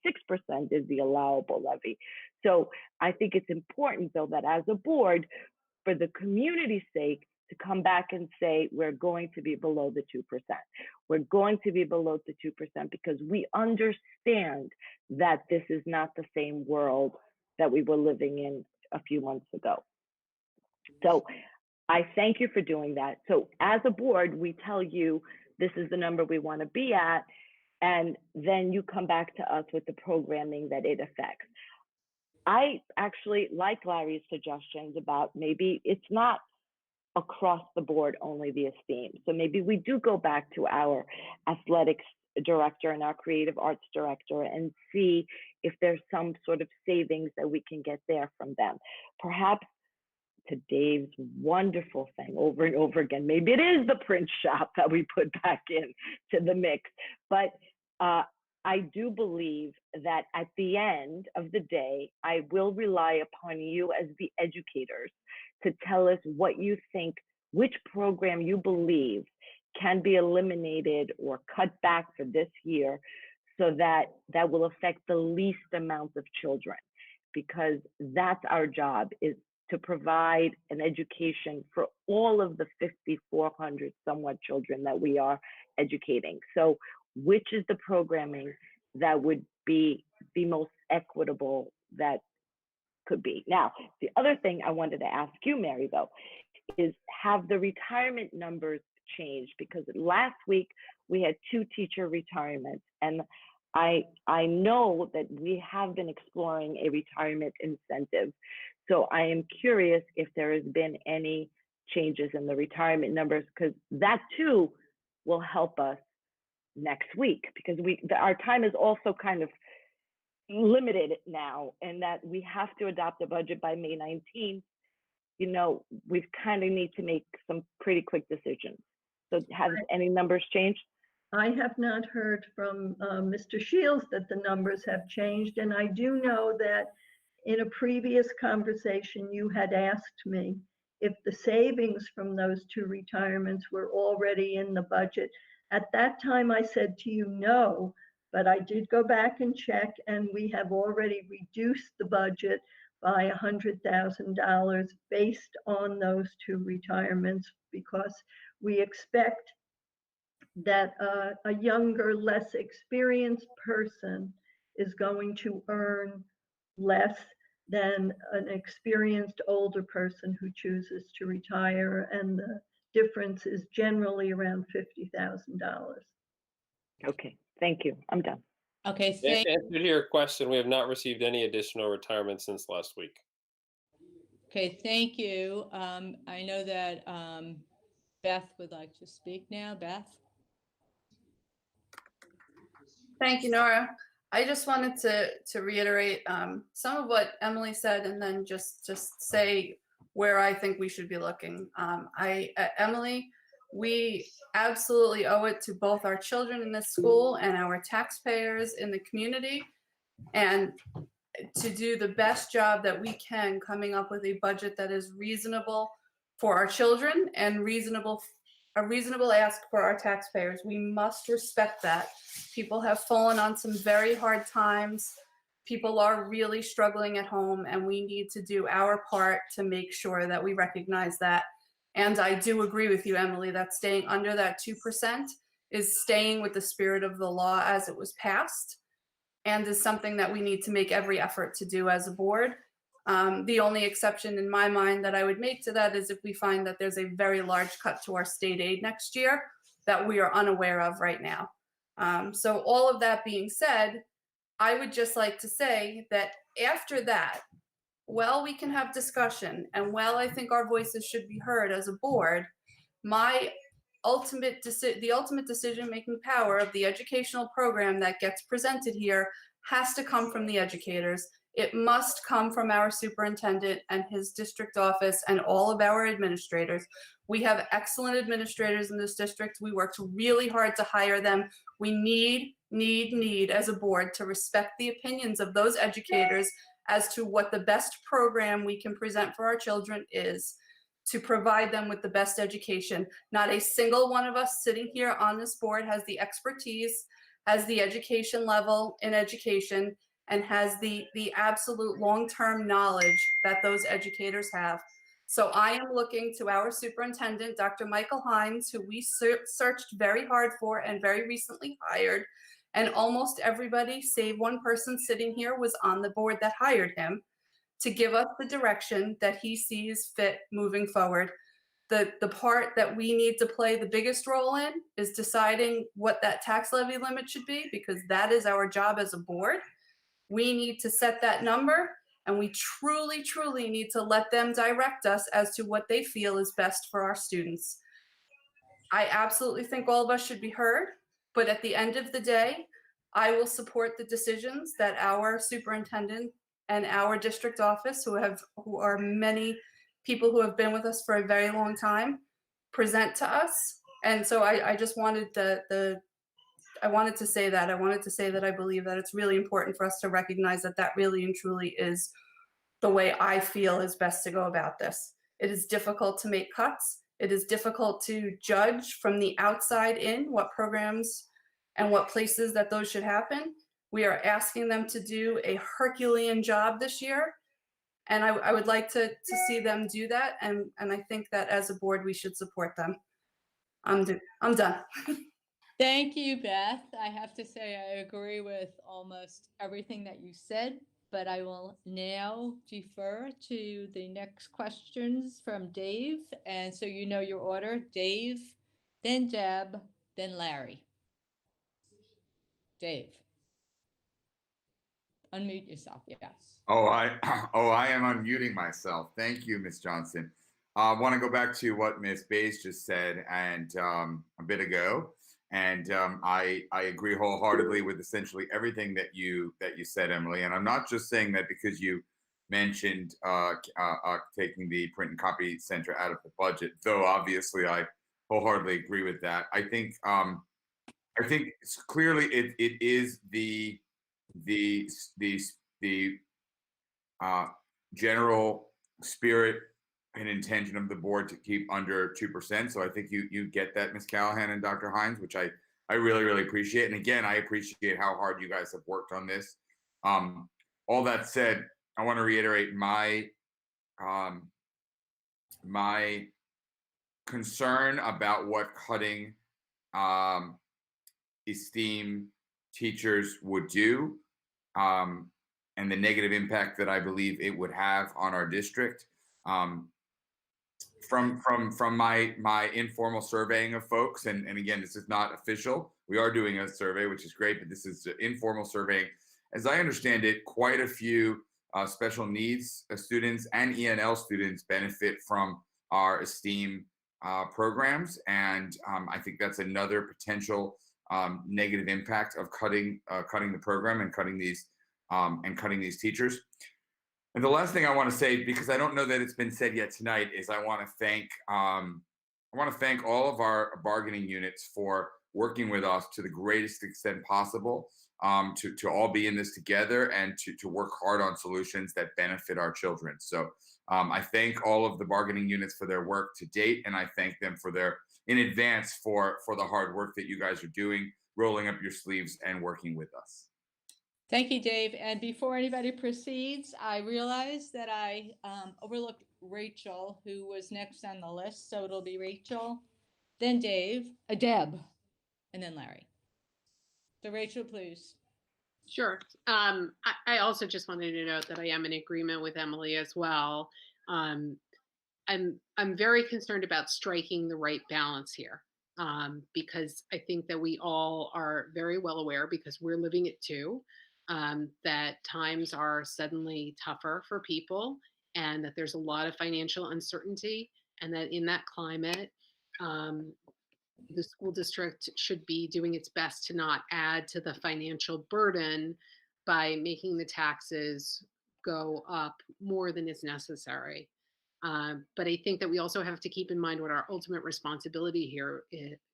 is the allowable levy. So I think it's important, though, that as a board, for the community's sake, to come back and say, we're going to be below the 2%. We're going to be below the 2% because we understand that this is not the same world that we were living in a few months ago. So I thank you for doing that. So as a board, we tell you, this is the number we want to be at, and then you come back to us with the programming that it affects. I actually like Larry's suggestions about maybe it's not across the board only the Esteem. So maybe we do go back to our athletics director and our creative arts director and see if there's some sort of savings that we can get there from them. Perhaps, to Dave's wonderful thing over and over again, maybe it is the print shop that we put back in to the mix. But I do believe that at the end of the day, I will rely upon you as the educators to tell us what you think, which program you believe can be eliminated or cut back for this year, so that that will affect the least amount of children, because that's our job, is to provide an education for all of the 5,400 somewhat children that we are educating. So which is the programming that would be the most equitable that could be? Now, the other thing I wanted to ask you, Mary, though, is have the retirement numbers changed? Because last week we had 2 teacher retirements, and I know that we have been exploring a retirement incentive. So I am curious if there has been any changes in the retirement numbers, because that too will help us next week, because our time is also kind of limited now, and that we have to adopt a budget by May 19th. You know, we kind of need to make some pretty quick decisions. So have any numbers changed? I have not heard from Mr. Shields that the numbers have changed, and I do know that in a previous conversation, you had asked me if the savings from those 2 retirements were already in the budget. At that time, I said to you, no, but I did go back and check, and we have already reduced the budget by $100,000 based on those two retirements, because we expect that a younger, less experienced person is going to earn less than an experienced older person who chooses to retire, and the difference is generally around $50,000. Okay, thank you. I'm done. Okay, To thank, answer to your question, we have not received any additional retirements since last week. okay, thank you. I know that Beth would like to speak now. Beth? Thank you, Nora. I just wanted to reiterate some of what Emily said, and then just say where I think we should be looking. Emily, we absolutely owe it to both our children in this school and our taxpayers in the community, and to do the best job that we can coming up with a budget that is reasonable for our children and a reasonable ask for our taxpayers. We must respect that. People have fallen on some very hard times. People are really struggling at home, and we need to do our part to make sure that we recognize that. And I do agree with you, Emily, that staying under that 2% is staying with the spirit of the law as it was passed, and is something that we need to make every effort to do as a board. The only exception in my mind that I would make to that is if we find that there's a very large cut to our state aid next year that we are unaware of right now. So all of that being said, I would just like to say that after that, well, we can have discussion, and well, I think our voices should be heard as a board. The ultimate decision-making power of the educational program that gets presented here has to come from the educators. It must come from our superintendent and his district office and all of our administrators. We have excellent administrators in this district. We worked really hard to hire them. We need as a board to respect the opinions of those educators as to what the best program we can present for our children is, to provide them with the best education. Not a single one of us sitting here on this board has the expertise, has the education level in education, and has the absolute long-term knowledge that those educators have. So I am looking to our superintendent, Dr. Michael Hines, who we searched very hard for and very recently hired. And almost everybody, save one person sitting here, was on the board that hired him, to give us the direction that he sees fit moving forward. The part that we need to play the biggest role in is deciding what that tax levy limit should be, because that is our job as a board. We need to set that number, and we truly need to let them direct us as to what they feel is best for our students. I absolutely think all of us should be heard, but at the end of the day, I will support the decisions that our superintendent and our district office, who are many people who have been with us for a very long time, present to us. And so I just wanted I wanted to say that. I wanted to say that I believe that it's really important for us to recognize that that really and truly is the way I feel is best to go about this. It is difficult to make cuts. It is difficult to judge from the outside in what programs and what places that those should happen. We are asking them to do a Herculean job this year, and I would like to see them do that, and I think that as a board we should support them. I'm done. Thank you, Beth. I have to say I agree with almost everything that you said, but I will now defer to the next questions from Dave. And so you know your order: Dave, then Deb, then Larry. Dave. Unmute yourself, yes. I am unmuting myself. Thank you, Ms. Johnson. I want to go back to what Ms. Bays just said and a bit ago. And I agree wholeheartedly with essentially everything that you said, Emily. And I'm not just saying that because you mentioned taking the print and copy center out of the budget, though obviously I wholeheartedly agree with that. I think it's clearly it is the general spirit and intention of the board to keep under 2%. So I think you get that, Ms. Callahan and Dr. Hines, which I really appreciate. And again, I appreciate how hard you guys have worked on this. All that said, I want to reiterate my concern about what cutting Esteem Teachers would do, and the negative impact that I believe it would have on our district. From my informal surveying of folks, and again, this is not official. We are doing a survey, which is great, but this is informal surveying. As I understand it, quite a few special needs students and ENL students benefit from our Esteem programs, and I think that's another potential negative impact of cutting the program and cutting these teachers. And the last thing I want to say, because I don't know that it's been said yet tonight, is I want to thank all of our bargaining units for working with us to the greatest extent possible, to all be in this together and to work hard on solutions that benefit our children. So I thank all of the bargaining units for their work to date, and I thank them in advance for the hard work that you guys are doing, rolling up your sleeves and working with us. Thank you, Dave. And before anybody proceeds, I realize that I overlooked Rachel, who was next on the list. So it'll be Rachel, then Deb, and then Larry. So Rachel, please. Sure. I also just wanted to note that I am in agreement with Emily as well. I'm very concerned about striking the right balance here, because I think that we all are very well aware, because we're living it too, that times are suddenly tougher for people, and that there's a lot of financial uncertainty, and that in that climate, the school district should be doing its best to not add to the financial burden by making the taxes go up more than is necessary. But I think that we also have to keep in mind what our ultimate responsibility here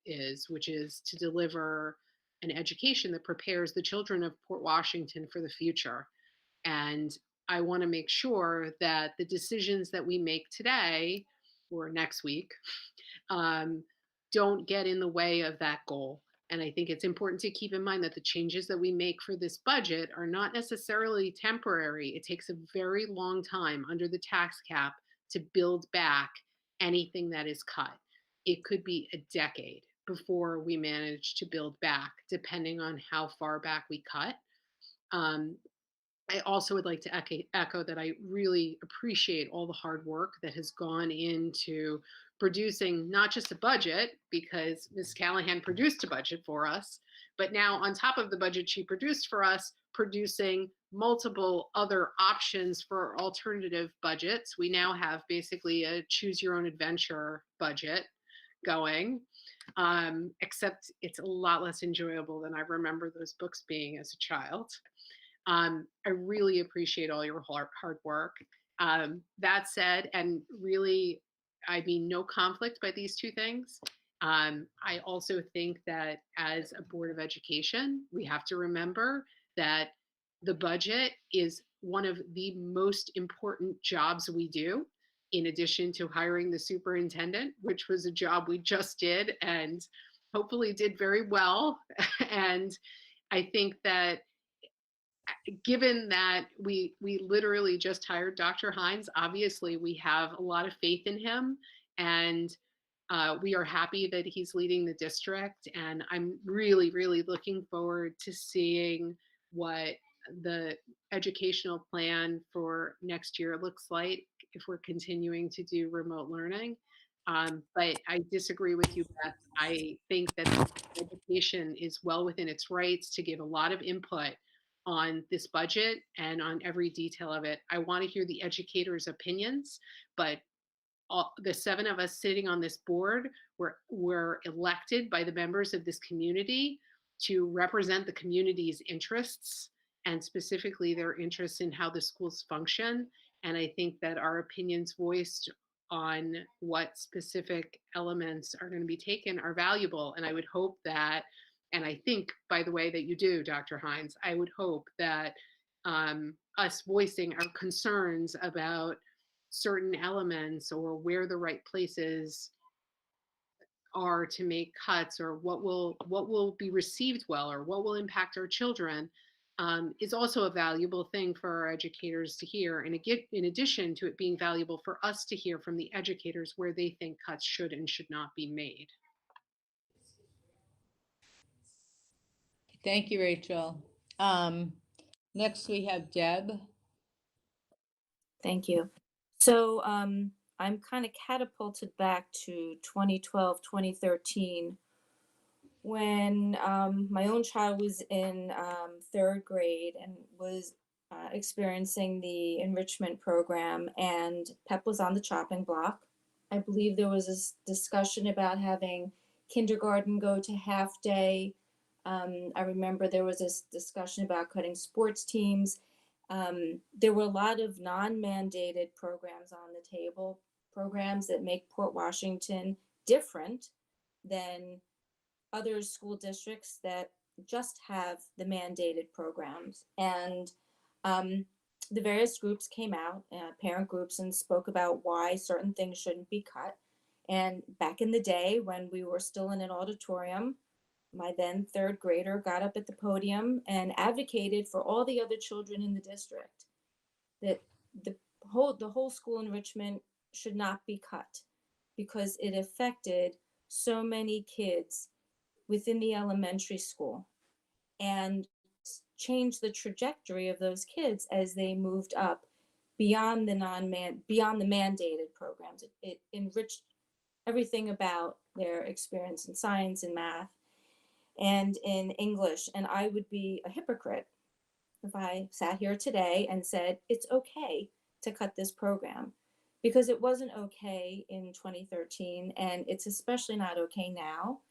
is, which is to deliver an education that prepares the children of Port Washington for the future. And I want to make sure that the decisions that we make today or next week don't get in the way of that goal. And I think it's important to keep in mind that the changes that we make for this budget are not necessarily temporary. It takes a very long time under the tax cap to build back anything that is cut. It could be a decade before we manage to build back, depending on how far back we cut. I also would like to echo that I really appreciate all the hard work that has gone into producing not just a budget, because Ms. Callahan produced a budget for us, but now on top of the budget she produced for us, producing multiple other options for alternative budgets. We now have basically a choose your own adventure budget going, except it's a lot less enjoyable than I remember those books being as a child. I really appreciate all your hard work. That said, and really, I mean, no conflict by these two things. I also think that as a Board of Education, we have to remember that the budget is one of the most important jobs we do, in addition to hiring the superintendent, which was a job we just did and hopefully did very well. And I think that given that we literally just hired Dr. Hines, obviously we have a lot of faith in him, and we are happy that he's leading the district. And I'm really, really looking forward to seeing what the educational plan for next year looks like if we're continuing to do remote learning. But I disagree with you, Beth. I think that education is well within its rights to give a lot of input on this budget and on every detail of it. I want to hear the educators' opinions, but the 7 of us sitting on this board were elected by the members of this community to represent the community's interests, and specifically their interests in how the schools function. And I think that our opinions voiced on what specific elements are going to be taken are valuable. And I would hope that, and I think, by the way, that you do, Dr. Hines, I would hope that us voicing our concerns about certain elements or where the right places are to make cuts, or what will be received well, or what will impact our children, is also a valuable thing for our educators to hear. And in addition to it being valuable for us to hear from the educators where they think cuts should and should not be made. Thank you, Rachel. Next we have Deb. Thank you. So I'm kind of catapulted back to 2012, 2013, when my own child was in third grade and was experiencing the enrichment program, and PEP was on the chopping block. I believe there was this discussion about having kindergarten go to half day. I remember there was this discussion about cutting sports teams. There were a lot of non-mandated programs on the table, programs that make Port Washington different than other school districts that just have the mandated programs. And the various groups came out, parent groups, and spoke about why certain things shouldn't be cut. And back in the day when we were still in an auditorium, my then third grader got up at the podium and advocated for all the other children in the district that the whole school enrichment should not be cut because it affected so many kids within the elementary school and changed the trajectory of those kids as they moved up beyond the mandated programs. It enriched everything about their experience in science and math and in English. And I would be a hypocrite if I sat here today and said it's okay to cut this program, because it wasn't okay in 2013, and it's especially not okay now,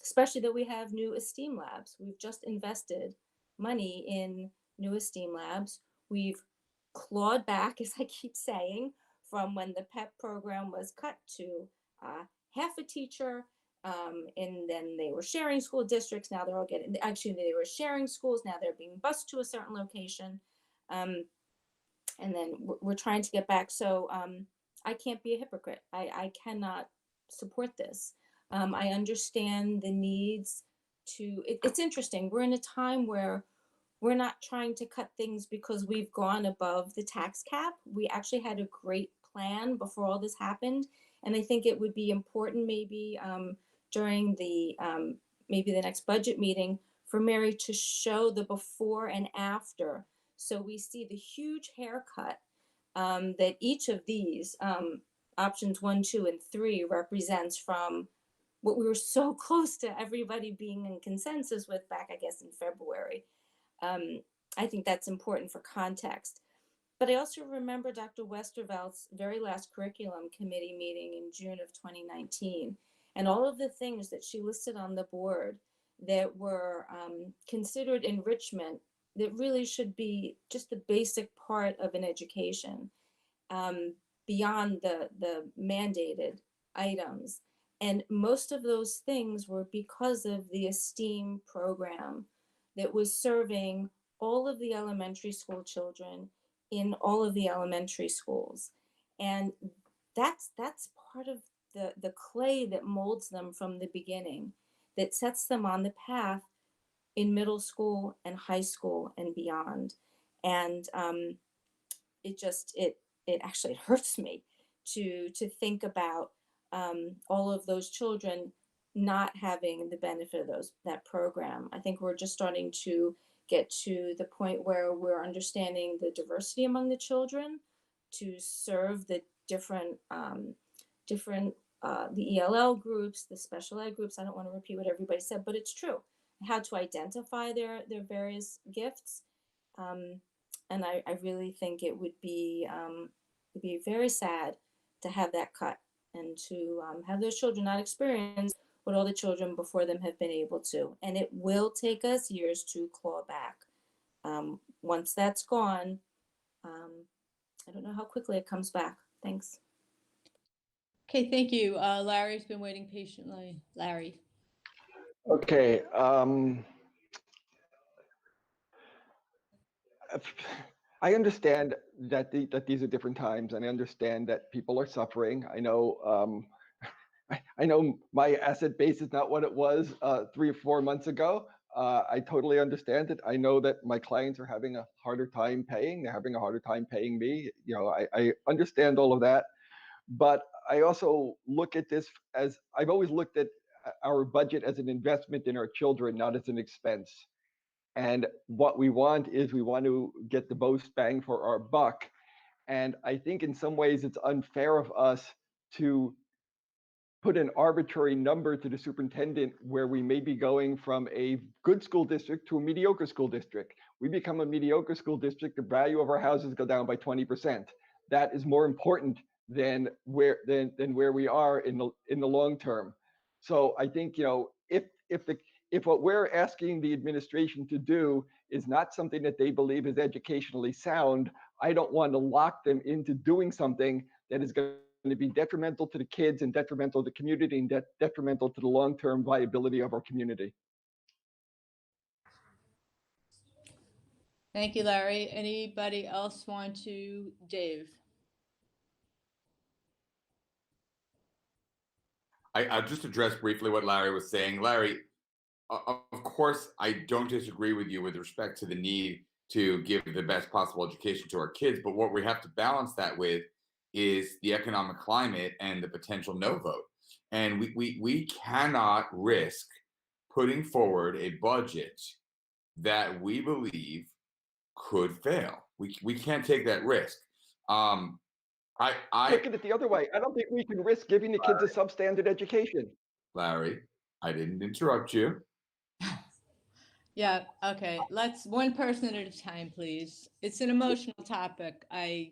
especially that we have new Esteem labs. We've just invested money in new Esteem labs. We've clawed back, as I keep saying, from when the PEP program was cut to half a teacher, and then they were sharing school districts. Now they're all getting, actually they were sharing schools. Now they're being bused to a certain location. And then we're trying to get back. So I can't be a hypocrite. I cannot support this. I understand the needs to, it's interesting. We're in a time where we're not trying to cut things because we've gone above the tax cap. We actually had a great plan before all this happened. And I think it would be important maybe during the maybe the next budget meeting for Mary to show the before and after. So we see the huge haircut that each of these options 1, 2, and 3 represents from what we were so close to everybody being in consensus with back, I guess, in February. I think that's important for context. But I also remember Dr. Westervelt's very last curriculum committee meeting in June of 2019, and all of the things that she listed on the board that were considered enrichment that really should be just the basic part of an education, beyond the mandated items. And most of those things were because of the Esteem program that was serving all of the elementary school children in all of the elementary schools. And that's part of the clay that molds them from the beginning, that sets them on the path in middle school and high school and beyond. And it actually hurts me to think about all of those children not having the benefit of that program. I think we're just starting to get to the point where we're understanding the diversity among the children to serve the different the ELL groups, the special ed groups. I don't want to repeat what everybody said, but it's true. How to identify their various gifts. And I really think it would be very sad to have that cut and to have those children not experience what all the children before them have been able to. And it will take us years to claw back. Once that's gone, I don't know how quickly it comes back. Thanks. Okay, thank you. Larry's been waiting patiently. Larry. Okay. I understand that these are different times, and I understand that people are suffering. I know I know my asset base is not what it was 3 or 4 months ago, I totally understand it. I know that my clients are having a harder time paying. They're having a harder time paying me. You know, I understand all of that. But I also look at this as I've always looked at our budget as an investment in our children, not as an expense. And what we want is we want to get the most bang for our buck. And I think in some ways it's unfair of us to put an arbitrary number to the superintendent where we may be going from a good school district to a mediocre school district. We become a mediocre school district, the value of our houses go down by 20%. That is more important than where we are in the long term. So I think, you know, if what we're asking the administration to do is not something that they believe is educationally sound, I don't want to lock them into doing something that is going to be detrimental to the kids and detrimental to the community and detrimental to the long-term viability of our community. Thank you, Larry. Anybody else want to? Dave? I'll just address briefly what Larry was saying. Larry, of course, I don't disagree with you with respect to the need to give the best possible education to our kids, but what we have to balance that with is the economic climate and the potential no vote. And we cannot risk putting forward a budget that we believe could fail. We can't take that risk. Look at it the other way. I don't think we can risk giving the kids a substandard education. Larry, I didn't interrupt you. Yeah, okay. Let's one person at a time, please. It's an emotional topic. I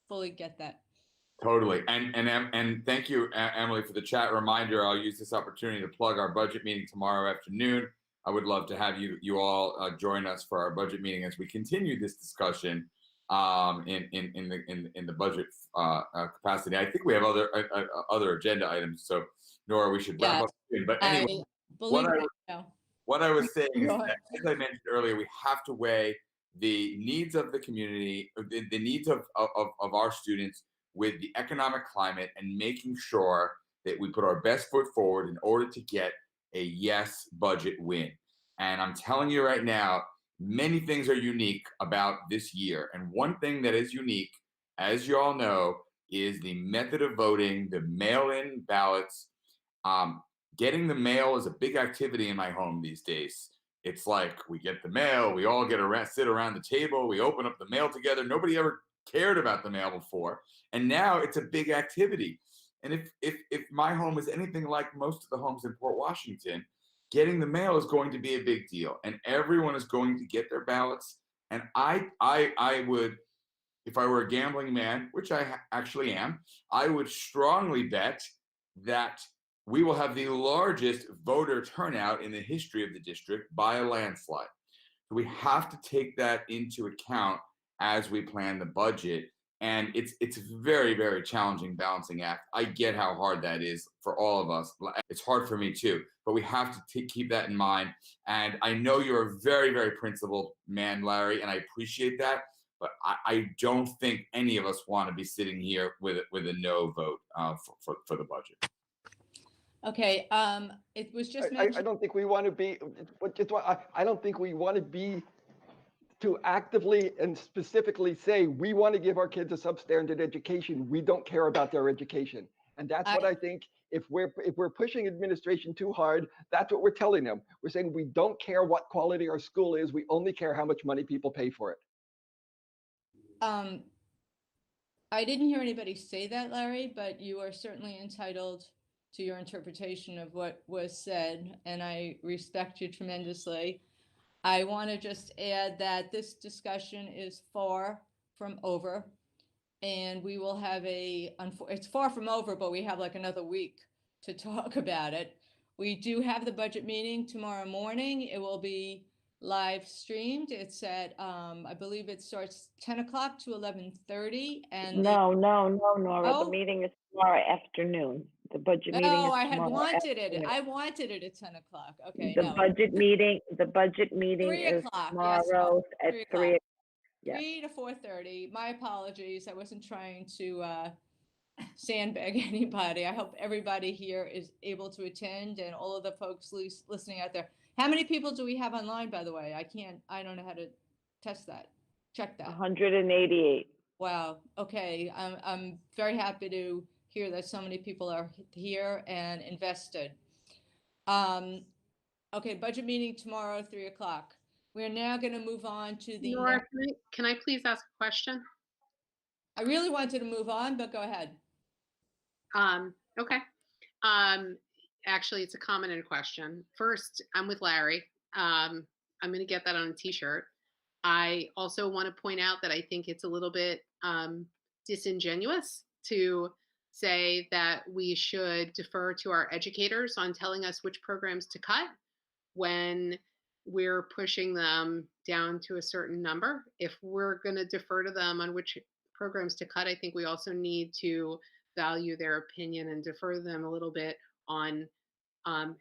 fully get that. Totally. And thank you, Emily, for the chat reminder. I'll use this opportunity to plug our budget meeting tomorrow afternoon. I would love to have you all join us for our budget meeting as we continue this discussion in the budget capacity. I think we have other agenda items, so Nora, we should wrap up soon. But anyway, what I was saying is that, as I mentioned earlier, we have to weigh the needs of the community, the needs of our students with the economic climate, and making sure that we put our best foot forward in order to get a yes budget win. And I'm telling you right now, many things are unique about this year. And one thing that is unique, as you all know, is the method of voting, the mail-in ballots. Getting the mail is a big activity in my home these days. It's like we get the mail, we all sit around the table, we open up the mail together. Nobody ever cared about the mail before, and now it's a big activity. And if my home is anything like most of the homes in Port Washington, getting the mail is going to be a big deal, and everyone is going to get their ballots. And I would, if I were a gambling man, which I actually am, I would strongly bet that we will have the largest voter turnout in the history of the district by a landslide. So we have to take that into account as we plan the budget. And it's a very, very challenging balancing act. I get how hard that is for all of us. It's hard for me too, but we have to keep that in mind. And I know you're a very, very principled man, Larry, and I appreciate that. But I don't think any of us want to be sitting here with a no vote for the budget. Okay, it was just I mentioned. don't think we want to be, I don't think we want to be to actively and specifically say, we want to give our kids a substandard education. We don't care about their education. And that's what I think, if we're pushing administration too hard, that's what we're telling them. We're saying we don't care what quality our school is. We only care how much money people pay for it. I didn't hear anybody say that, Larry, but you are certainly entitled to your interpretation of what was said, and I respect you tremendously. I want to just add that this discussion is far from over, and we will have it's far from over, but we have like another week to talk about it. We do have the budget meeting tomorrow morning. It will be live streamed. It's at, I believe it starts 10 o'clock to 11:30. And No, Nora, Oh. the meeting is tomorrow afternoon. The budget meeting is No, tomorrow I had wanted it. afternoon. I wanted it at 10 o'clock. Okay, The no. budget meeting 3 is o'clock, yes, tomorrow at 3 3. o'clock. Yes. 3 to 4:30. My apologies. I wasn't trying to sandbag anybody. I hope everybody here is able to attend, and all of the folks listening out there. How many people do we have online, by the way? I don't know how to test that, check that. 188. Wow. Okay. I'm very happy to hear that so many people are here and invested. Okay. Budget meeting tomorrow, 3 o'clock. We're now going to move on to the Nora, next. can I please ask a question? I really wanted to move on, but go ahead. Okay. Actually, it's a comment and a question. First, I'm with Larry. I'm going to get that on a t-shirt. I also want to point out that I think it's a little bit disingenuous to say that we should defer to our educators on telling us which programs to cut when we're pushing them down to a certain number. If we're going to defer to them on which programs to cut, I think we also need to value their opinion and defer them a little bit on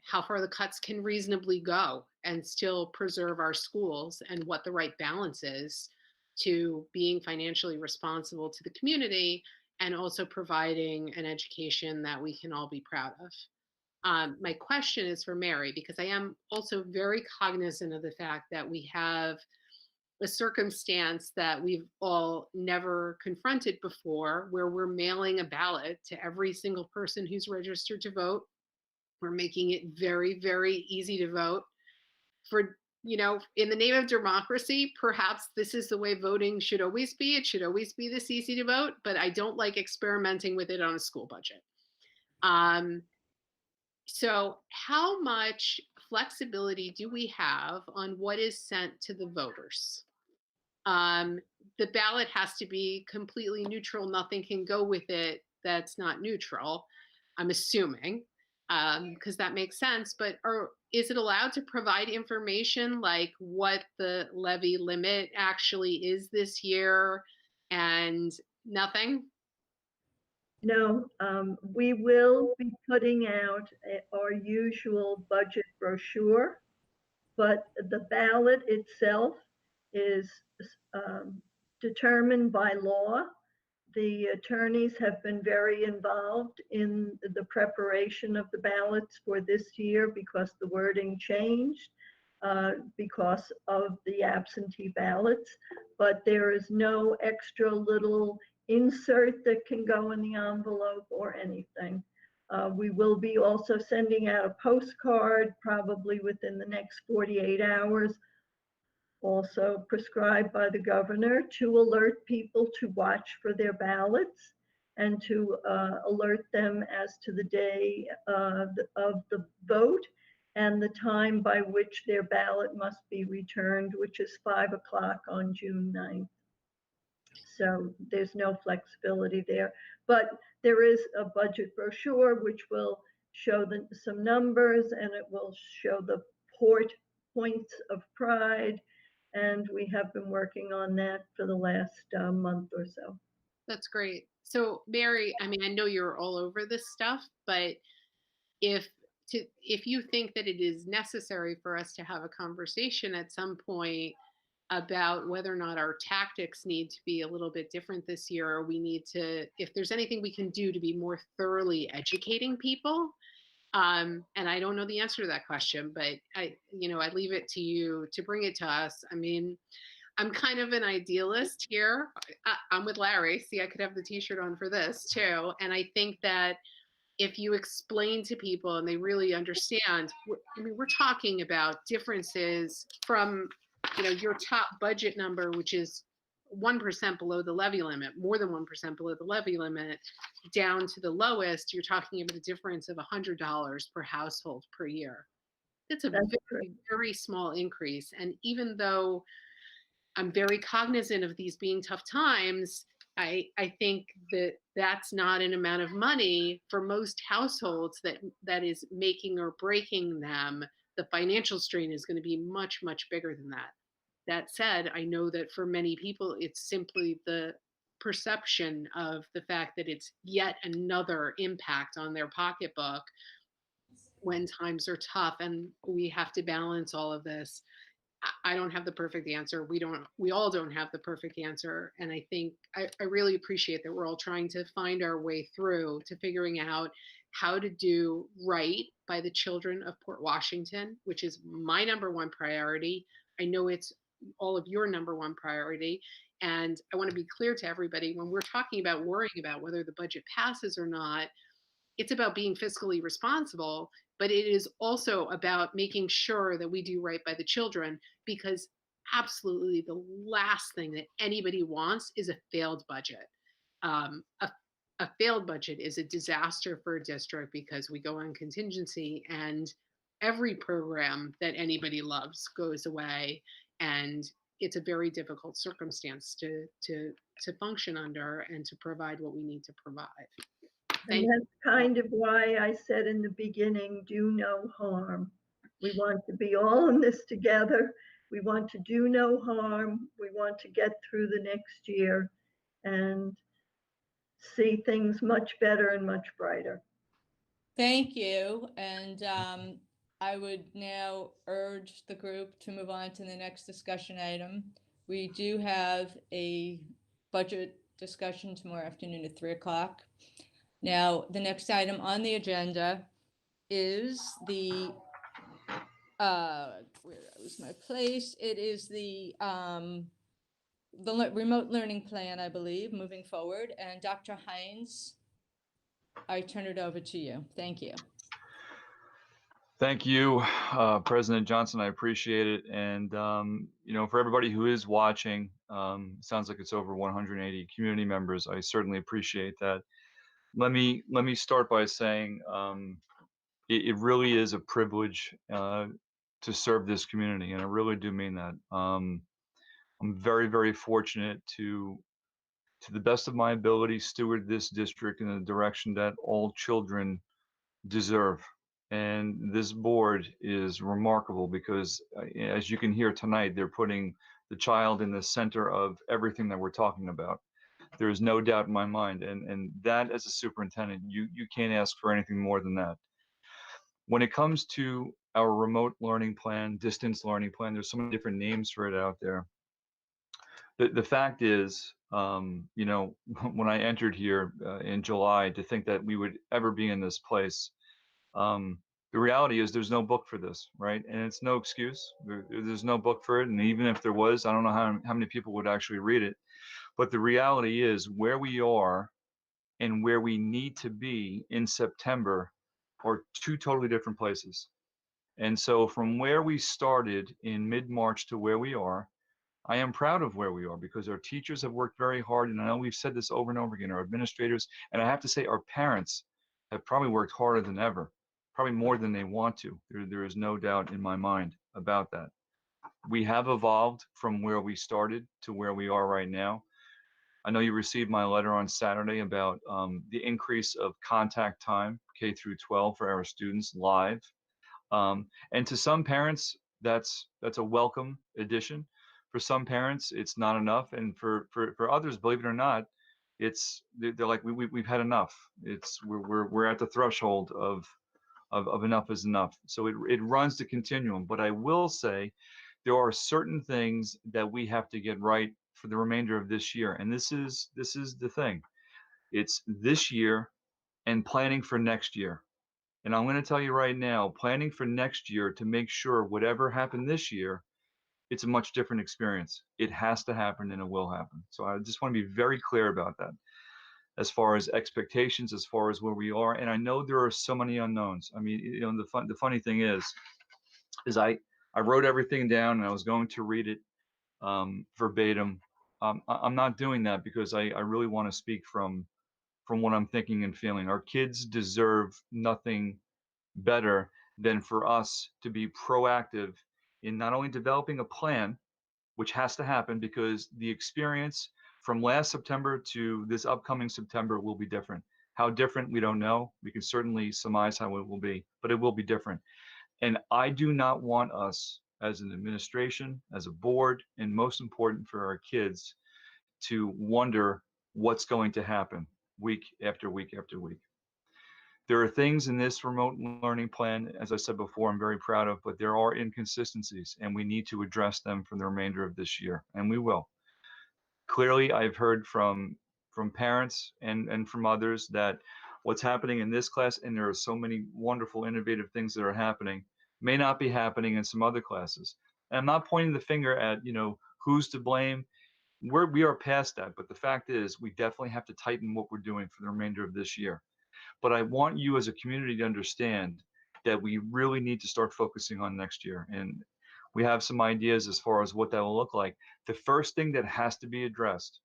how far the cuts can reasonably go and still preserve our schools, and what the right balance is to being financially responsible to the community and also providing an education that we can all be proud of. My question is for Mary, because I am also very cognizant of the fact that we have a circumstance that we've all never confronted before, where we're mailing a ballot to every single person who's registered to vote. We're making it very, very easy to vote. For, in the name of democracy, perhaps this is the way voting should always be. It should always be this easy to vote, but I don't like experimenting with it on a school budget. So how much flexibility do we have on what is sent to the voters? The ballot has to be completely neutral. Nothing can go with it that's not neutral, I'm assuming, because that makes sense. But is it allowed to provide information like what the levy limit actually is this year and nothing? No, we will be putting out our usual budget brochure, but the ballot itself is determined by law. The attorneys have been very involved in the preparation of the ballots for this year because the wording changed because of the absentee ballots, but there is no extra little insert that can go in the envelope or anything. We will be also sending out a postcard probably within the next 48 hours, also prescribed by the governor, to alert people to watch for their ballots and to alert them as to the day of the vote and the time by which their ballot must be returned, which is 5 o'clock on June 9th. So there's no flexibility there, but there is a budget brochure which will show some numbers, and it will show the points of pride. And we have been working on that for the last month or so. That's great. So Mary, I mean, I know you're all over this stuff, but if you think that it is necessary for us to have a conversation at some point about whether or not our tactics need to be a little bit different this year, or we need to, if there's anything we can do to be more thoroughly educating people, and I don't know the answer to that question, but I leave it to you to bring it to us. I mean, I'm kind of an idealist here. I'm with Larry. See, I could have the t-shirt on for this too. And I think that if you explain to people and they really understand, I mean, we're talking about differences from, your top budget number, which is 1% below the levy limit, more than 1% below the levy limit, down to the lowest, you're talking about a difference of $100 per household per year. That's a very, very small increase. And even though I'm very cognizant of these being tough times, I think that that's not an amount of money for most households that is making or breaking them. The financial strain is going to be much, much bigger than that. That said, I know that for many people, it's simply the perception of the fact that it's yet another impact on their pocketbook when times are tough and we have to balance all of this. I don't have the perfect answer. We all don't have the perfect answer. And I think I really appreciate that we're all trying to find our way through to figuring out how to do right by the children of Port Washington, which is my number one priority. I know it's all of your number one priority. And I want to be clear to everybody, when we're talking about worrying about whether the budget passes or not, it's about being fiscally responsible, but it is also about making sure that we do right by the children, because absolutely the last thing that anybody wants is a failed budget. A failed budget is a disaster for a district because we go on contingency and every program that anybody loves goes away, and it's a very difficult circumstance to function under and to provide what we need to provide. And that's kind of why I said in the beginning, do no harm. We want to be all in this together. We want to do no harm. We want to get through the next year and see things much better and much brighter. Thank you. And I would now urge the group to move on to the next discussion item. We do have a budget discussion tomorrow afternoon at 3 o'clock. Now, the next item on the agenda is the, where was my place? It is the remote learning plan, I believe, moving forward. And Dr. Hines, I turn it over to you. Thank you. Thank you, President Johnson. I appreciate it. And, for everybody who is watching, sounds like it's over 180 community members. I certainly appreciate that. Let me start by saying it really is a privilege to serve this community, and I really do mean that. I'm very, very fortunate to the best of my ability, steward this district in the direction that all children deserve. And this board is remarkable because, as you can hear tonight, they're putting the child in the center of everything that we're talking about. There is no doubt in my mind, and that, as a superintendent, you can't ask for anything more than that. When it comes to our remote learning plan, distance learning plan, there's so many different names for it out there. The fact is, when I entered here in July, to think that we would ever be in this place, the reality is there's no book for this, right? And it's no excuse. There's no book for it. And even if there was, I don't know how many people would actually read it. But the reality is where we are and where we need to be in September are two totally different places. And so from where we started in mid-March to where we are, I am proud of where we are because our teachers have worked very hard. And I know we've said this over and over again, our administrators, and I have to say our parents have probably worked harder than ever, probably more than they want to. There is no doubt in my mind about that. We have evolved from where we started to where we are right now. I know you received my letter on Saturday about the increase of contact time, K through 12, for our students live. And to some parents, that's a welcome addition. For some parents, it's not enough. And for others, believe it or not, they're like, we've had enough. We're at the threshold of enough is enough. So it runs the continuum. But I will say there are certain things that we have to get right for the remainder of this year. And this is the thing. It's this year and planning for next year. And I'm going to tell you right now, planning for next year to make sure whatever happened this year, it's a much different experience. It has to happen and it will happen. So I just want to be very clear about that. As far as expectations, as far as where we are. And I know there are so many unknowns. I mean, the funny thing is I wrote everything down and I was going to read it verbatim. I'm not doing that because I really want to speak from what I'm thinking and feeling. Our kids deserve nothing better than for us to be proactive in not only developing a plan, which has to happen because the experience from last September to this upcoming September will be different. How different, we don't know. We can certainly surmise how it will be, but it will be different. And I do not want us as an administration, as a board, and most important for our kids, to wonder what's going to happen week after week after week. There are things in this remote learning plan, as I said before, I'm very proud of, but there are inconsistencies, and we need to address them for the remainder of this year, and we will. Clearly, I've heard from parents and from others that what's happening in this class, and there are so many wonderful, innovative things that are happening, may not be happening in some other classes. And I'm not pointing the finger at, who's to blame. We are past that, but the fact is, we definitely have to tighten what we're doing for the remainder of this year. But I want you as a community to understand that we really need to start focusing on next year. And we have some ideas as far as what that will look like. The first thing that has to be addressed,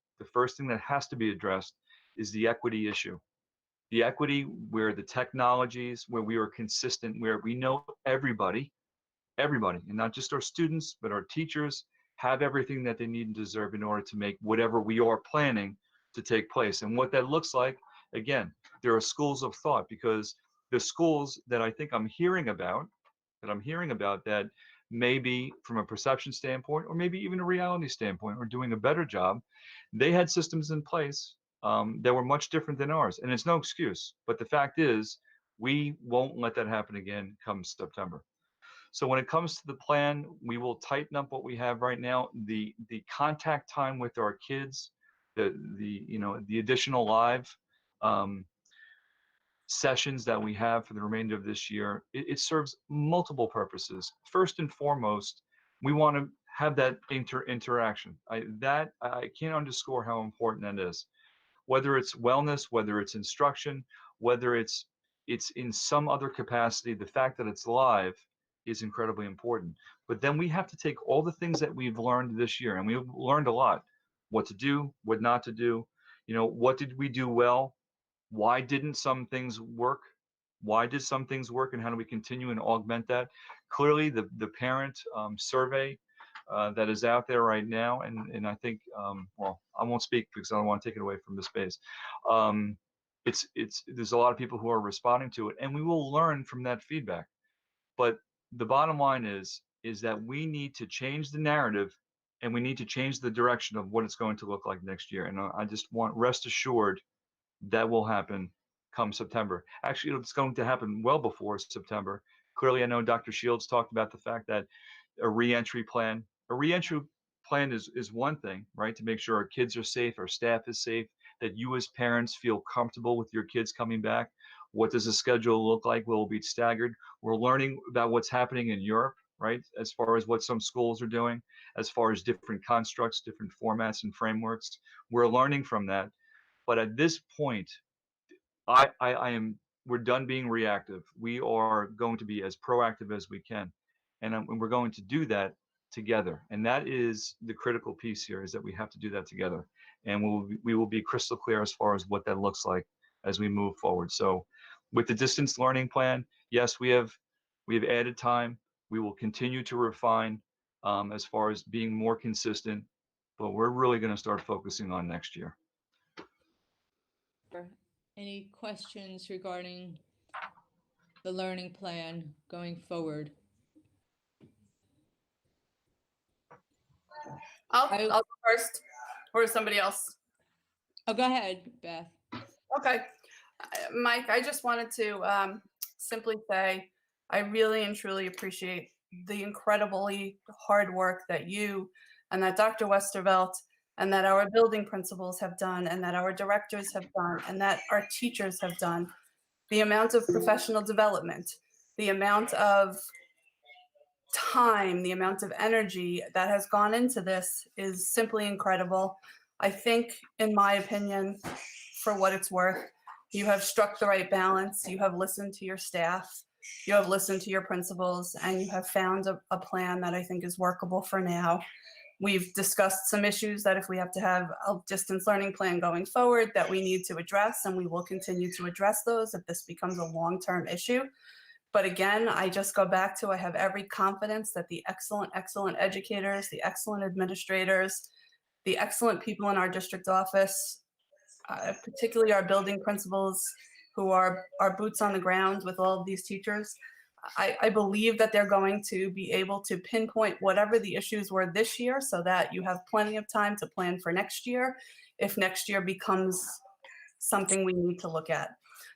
is the equity issue. The equity where the technologies, where we are consistent, where we know everybody, and not just our students, but our teachers have everything that they need and deserve in order to make whatever we are planning to take place. And what that looks like, again, there are schools of thought, because the schools that I think I'm hearing about that maybe from a perception standpoint, or maybe even a reality standpoint, are doing a better job, they had systems in place that were much different than ours. And it's no excuse, but the fact is, we won't let that happen again come September. So when it comes to the plan, we will tighten up what we have right now. The contact time with our kids, the additional live sessions that we have for the remainder of this year, it serves multiple purposes. First and foremost, we want to have that interaction. I can't underscore how important that is. Whether it's wellness, whether it's instruction, whether it's in some other capacity, the fact that it's live is incredibly important. But then we have to take all the things that we've learned this year, and we've learned a lot: what to do, what not to do, what did we do well, why didn't some things work, why did some things work, and how do we continue and augment that. Clearly, the parent survey that is out there right now, and I think, well, I won't speak because I don't want to take it away from the space. There's a lot of people who are responding to it, and we will learn from that feedback. But the bottom line is that we need to change the narrative, and we need to change the direction of what it's going to look like next year. And I just want rest assured that will happen come September. Actually, it's going to happen well before September. Clearly, I know Dr. Shields talked about the fact that a reentry plan is one thing, right? To make sure our kids are safe, our staff is safe, that you as parents feel comfortable with your kids coming back. What does the schedule look like? Will it be staggered? We're learning about what's happening in Europe, right? As far as what some schools are doing, as far as different constructs, different formats and frameworks. We're learning from that. But at this point, we're done being reactive. We are going to be as proactive as we can. And we're going to do that together. And that is the critical piece here, is that we have to do that together. And we will be crystal clear as far as what that looks like as we move forward. So with the distance learning plan, yes, we have added time. We will continue to refine as far as being more consistent, but we're really going to start focusing on next year. Any questions regarding the learning plan going forward? I'll go first, or somebody else. Oh, go ahead, Beth. Okay. Mike, I just wanted to simply say I really and truly appreciate the incredibly hard work that you and that Dr. Westervelt and that our building principals have done, and that our directors have done, and that our teachers have done. The amount of professional development, the amount of time, the amount of energy that has gone into this is simply incredible. I think, in my opinion, for what it's worth, you have struck the right balance. You have listened to your staff, you have listened to your principals, and you have found a plan that I think is workable for now. We've discussed some issues that if we have to have a distance learning plan going forward that we need to address, and we will continue to address those if this becomes a long-term issue. But again, I just go back to, I have every confidence that the excellent educators, the excellent administrators, the excellent people in our district office, particularly our building principals who are our boots on the ground with all of these teachers, I believe that they're going to be able to pinpoint whatever the issues were this year, so that you have plenty of time to plan for next year if next year becomes something we need to look at.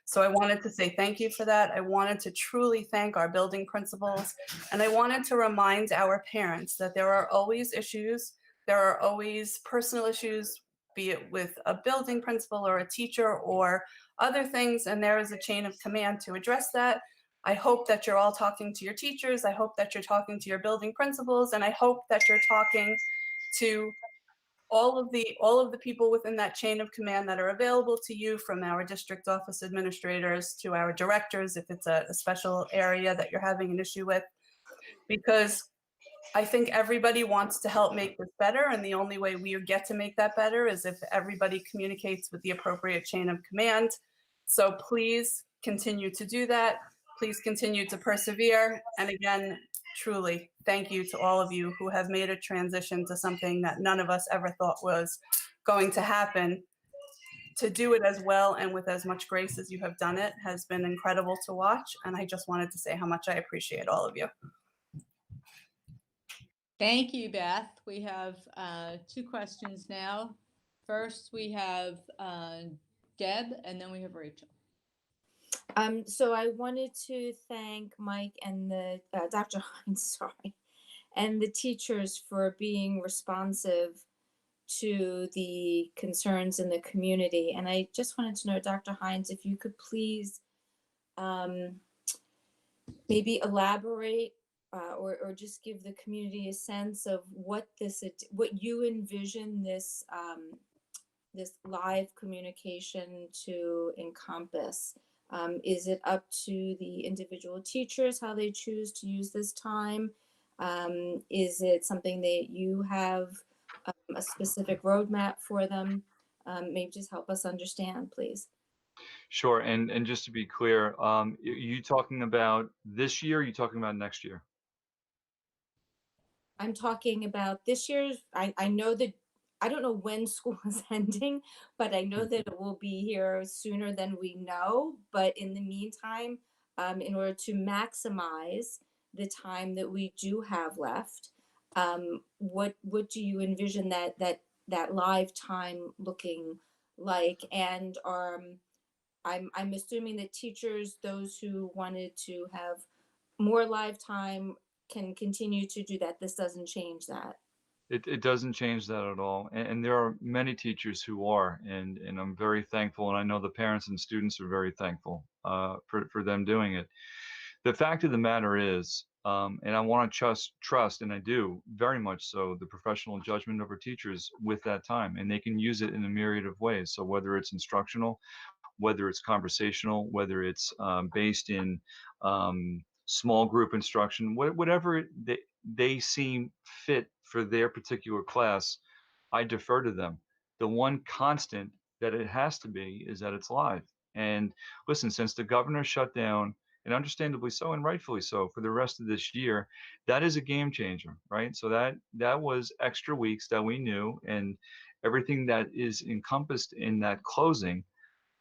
So I wanted to say thank you for that. I wanted to truly thank our building principals. And I wanted to remind our parents that there are always issues. There are always personal issues, be it with a building principal or a teacher or other things. And there is a chain of command to address that. I hope that you're all talking to your teachers. I hope that you're talking to your building principals. And I hope that you're talking to all of the people within that chain of command that are available to you, from our district office administrators to our directors, if it's a special area that you're having an issue with, because I think everybody wants to help make this better. And the only way we get to make that better is if everybody communicates with the appropriate chain of command. So please continue to do that. Please continue to persevere. And again, truly, thank you to all of you who have made a transition to something that none of us ever thought was going to happen. To do it as well and with as much grace as you have done it has been incredible to watch. And I just wanted to say how much I appreciate all of you. Thank you, Beth. We have 2 questions now. First, we have Deb, and then we have Rachel. So I wanted to thank Mike and the Dr. Hines, sorry, and the teachers for being responsive to the concerns in the community. And I just wanted to know, Dr. Hines, if you could please maybe elaborate or just give the community a sense of what you envision this this live communication to encompass. Is it up to the individual teachers how they choose to use this time? Is it something that you have a specific roadmap for them? Maybe just help us understand, please. Sure. And just to be clear, you talking about this year? Or you talking about next year? I'm talking about this year's. I know that I don't know when school is ending, but I know that it will be here sooner than we know. But in the meantime, in order to maximize the time that we do have left, what do you envision that live time looking like? And I'm assuming that teachers, those who wanted to have more live time, can continue to do that. This doesn't change that. It doesn't change that at all. And there are many teachers who are, and I'm very thankful. And I know the parents and students are very thankful for them doing it. The fact of the matter is, and I want to trust, and I do very much so, the professional judgment of our teachers with that time, and they can use it in a myriad of ways. So whether it's instructional, whether it's conversational, whether it's based in small group instruction, whatever they seem fit for their particular class, I defer to them. The one constant that it has to be is that it's live. And listen, since the governor shut down, and understandably so, and rightfully so, for the rest of this year, that is a game changer, right? So that was extra weeks that we knew, and everything that is encompassed in that closing.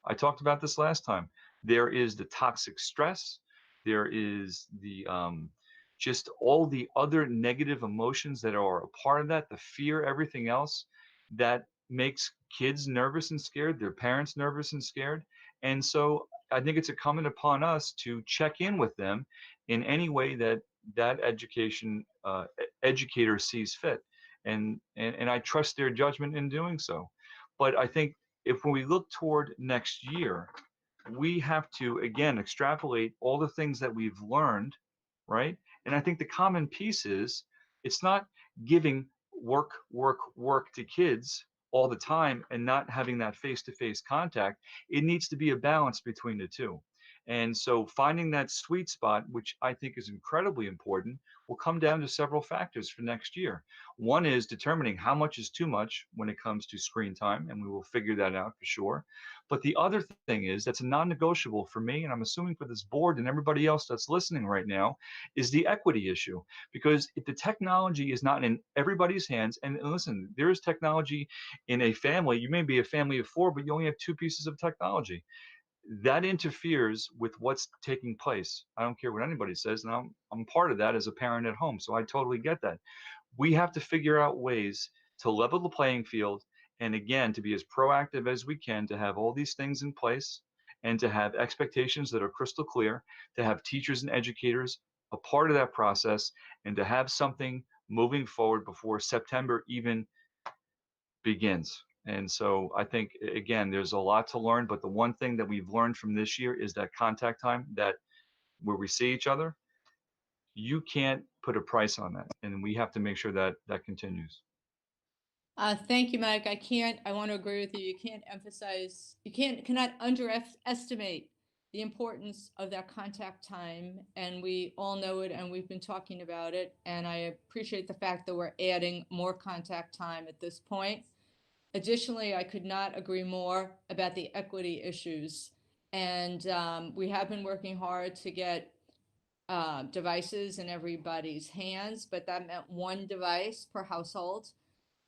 I talked about this last time. There is the toxic stress. There is the just all the other negative emotions that are a part of that, the fear, everything else that makes kids nervous and scared, their parents nervous and scared. And so I think it's incumbent upon us to check in with them in any way that educator sees fit. And I trust their judgment in doing so. But I think if when we look toward next year, we have to, again, extrapolate all the things that we've learned, right? And I think the common piece is it's not giving work to kids all the time and not having that face-to-face contact. It needs to be a balance between the two. And so finding that sweet spot, which I think is incredibly important, will come down to several factors for next year. One is determining how much is too much when it comes to screen time, and we will figure that out for sure. But the other thing is that's a non-negotiable for me, and I'm assuming for this board and everybody else that's listening right now, is the equity issue. Because if the technology is not in everybody's hands, and listen, there is technology in a family. You may be a family of 4, but you only have 2 pieces of technology. That interferes with what's taking place. I don't care what anybody says, and I'm part of that as a parent at home, so I totally get that. We have to figure out ways to level the playing field, and again, to be as proactive as we can to have all these things in place and to have expectations that are crystal clear, to have teachers and educators a part of that process, and to have something moving forward before September even begins. And so I think, again, there's a lot to learn, but the one thing that we've learned from this year is that contact time, that where we see each other, you can't put a price on that. And we have to make sure that that continues. Thank you, Mike. I want to agree with you. You cannot underestimate the importance of that contact time. And we all know it, and we've been talking about it. And I appreciate the fact that we're adding more contact time at this point. Additionally, I could not agree more about the equity issues. And we have been working hard to get devices in everybody's hands, but that meant one device per household.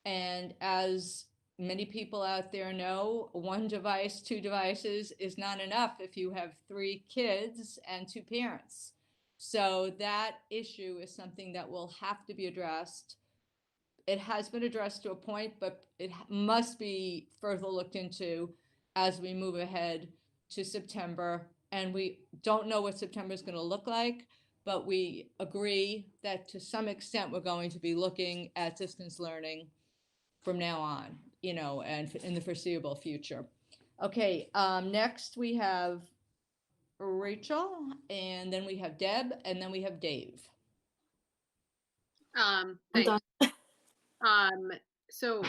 And as many people out there know, one device, two devices is not enough if you have 3 kids and 2 parents. So that issue is something that will have to be addressed. It has been addressed to a point, but it must be further looked into as we move ahead to September. And we don't know what September is going to look like, but we agree that to some extent we're going to be looking at distance learning from now on, and in the foreseeable future. Okay, next we have Rachel, and then we have Deb, and then we have Dave. I'm Thanks. done. So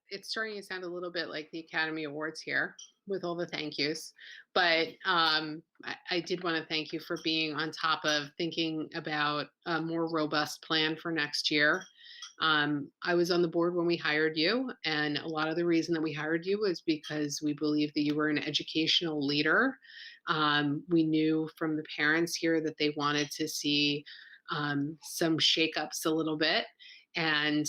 it's starting to sound a little bit like the Academy Awards here with all the thank yous, but I did want to thank you for being on top of thinking about a more robust plan for next year. I was on the board when we hired you, and a lot of the reason that we hired you was because we believed that you were an educational leader. We knew from the parents here that they wanted to see some shakeups a little bit, and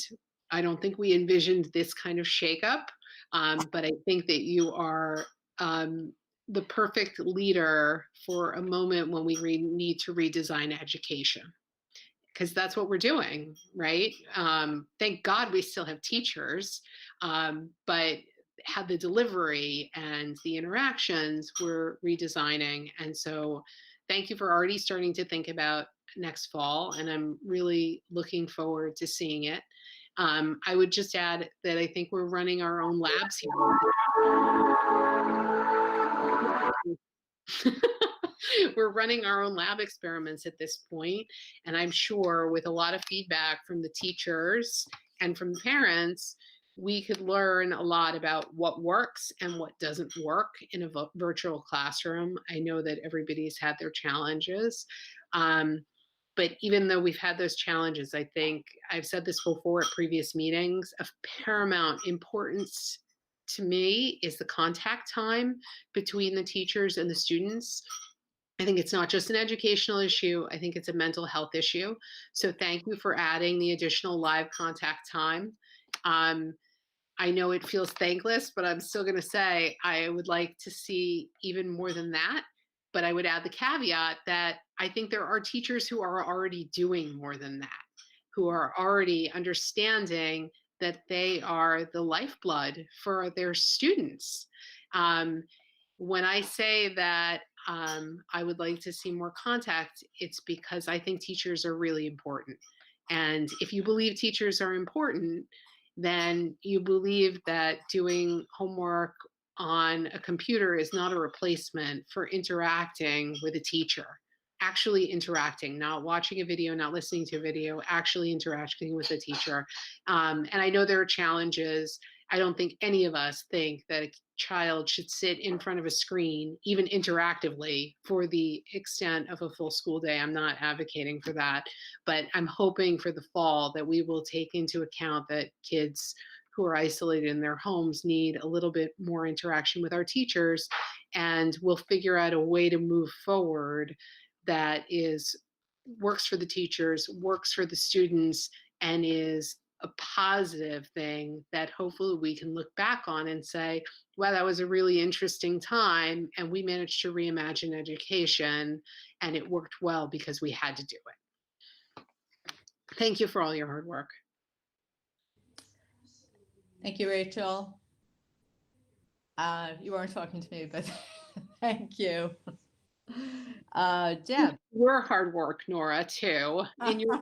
I don't think we envisioned this kind of shakeup, but I think that you are the perfect leader for a moment when we need to redesign education. Because that's what we're doing, right? Thank God we still have teachers, but how the delivery and the interactions we're redesigning. And so thank you for already starting to think about next fall, and I'm really looking forward to seeing it. I would just add that I think we're running our own labs here. We're running our own lab experiments at this point, and I'm sure with a lot of feedback from the teachers and from the parents, we could learn a lot about what works and what doesn't work in a virtual classroom. I know that everybody's had their challenges, but even though we've had those challenges, I think I've said this before at previous meetings, of paramount importance to me is the contact time between the teachers and the students. I think it's not just an educational issue. I think it's a mental health issue. So thank you for adding the additional live contact time. I know it feels thankless, but I'm still going to say I would like to see even more than that. But I would add the caveat that I think there are teachers who are already doing more than that, who are already understanding that they are the lifeblood for their students. When I say that I would like to see more contact, it's because I think teachers are really important. And if you believe teachers are important, then you believe that doing homework on a computer is not a replacement for interacting with a teacher. Actually interacting, not watching a video, not listening to a video, actually interacting with a teacher. And I know there are challenges. I don't think any of us think that a child should sit in front of a screen, even interactively, for the extent of a full school day. I'm not advocating for that, but I'm hoping for the fall that we will take into account that kids who are isolated in their homes need a little bit more interaction with our teachers, and we'll figure out a way to move forward that works for the teachers, works for the students, and is a positive thing that hopefully we can look back on and say, wow, that was a really interesting time, and we managed to reimagine education, and it worked well because we had to do it. Thank you for all your hard work. Thank you, Rachel. You weren't talking to me, but Thank you. Deb. Your hard work, Nora, too. In your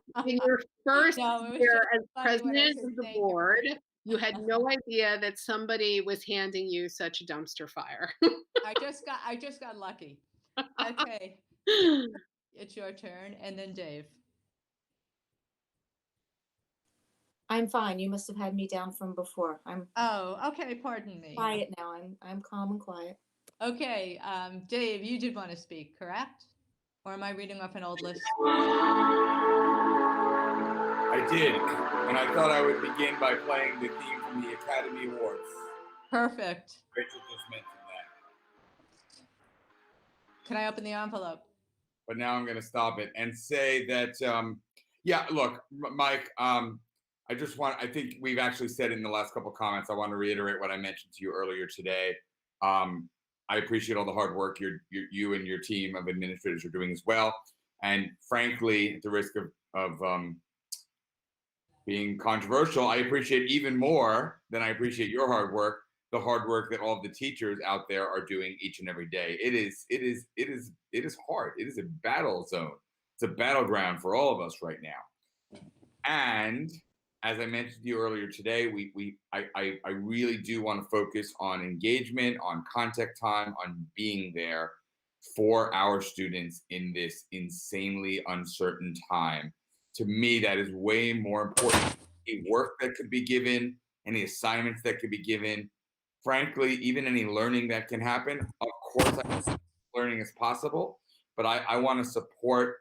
first No, it was year just as funny when I president said of the thank you. board, you had no idea that somebody was handing you such a dumpster fire. I just got lucky. Okay, it's your turn, and then Dave. I'm fine. You must have had me down from before. I'm Oh, okay. Pardon me. quiet now. I'm calm and quiet. Okay, Dave, you did want to speak, correct? Or am I reading off an old list? I did, and I thought I would begin by playing the theme from the Academy Awards. Perfect. Rachel just mentioned that. Can I open the envelope? But now I'm going to stop it and say that, yeah, look, Mike, I think we've actually said in the last couple of comments, I want to reiterate what I mentioned to you earlier today. I appreciate all the hard work you and your team of administrators are doing as well. And frankly, at the risk of being controversial, I appreciate even more than I appreciate your hard work, the hard work that all of the teachers out there are doing each and every day. It is hard. It is a battle zone. It's a battleground for all of us right now. And as I mentioned to you earlier today, I really do want to focus on engagement, on contact time, on being there for our students in this insanely uncertain time. To me, that is way more important. Any work that could be given, any assignments that could be given, frankly, even any learning that can happen. Of course, learning is possible, but I want to support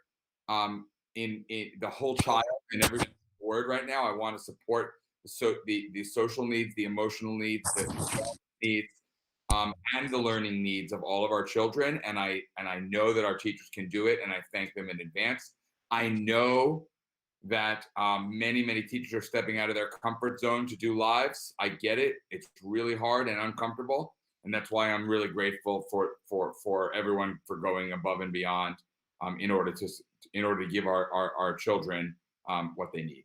in the whole child in every word right now. I want to support the social needs, the emotional needs, the needs, and the learning needs of all of our children. And I know that our teachers can do it, and I thank them in advance. I know that many teachers are stepping out of their comfort zone to do lives. I get it. It's really hard and uncomfortable. And that's why I'm really grateful for everyone for going above and beyond in order to give our children what they need.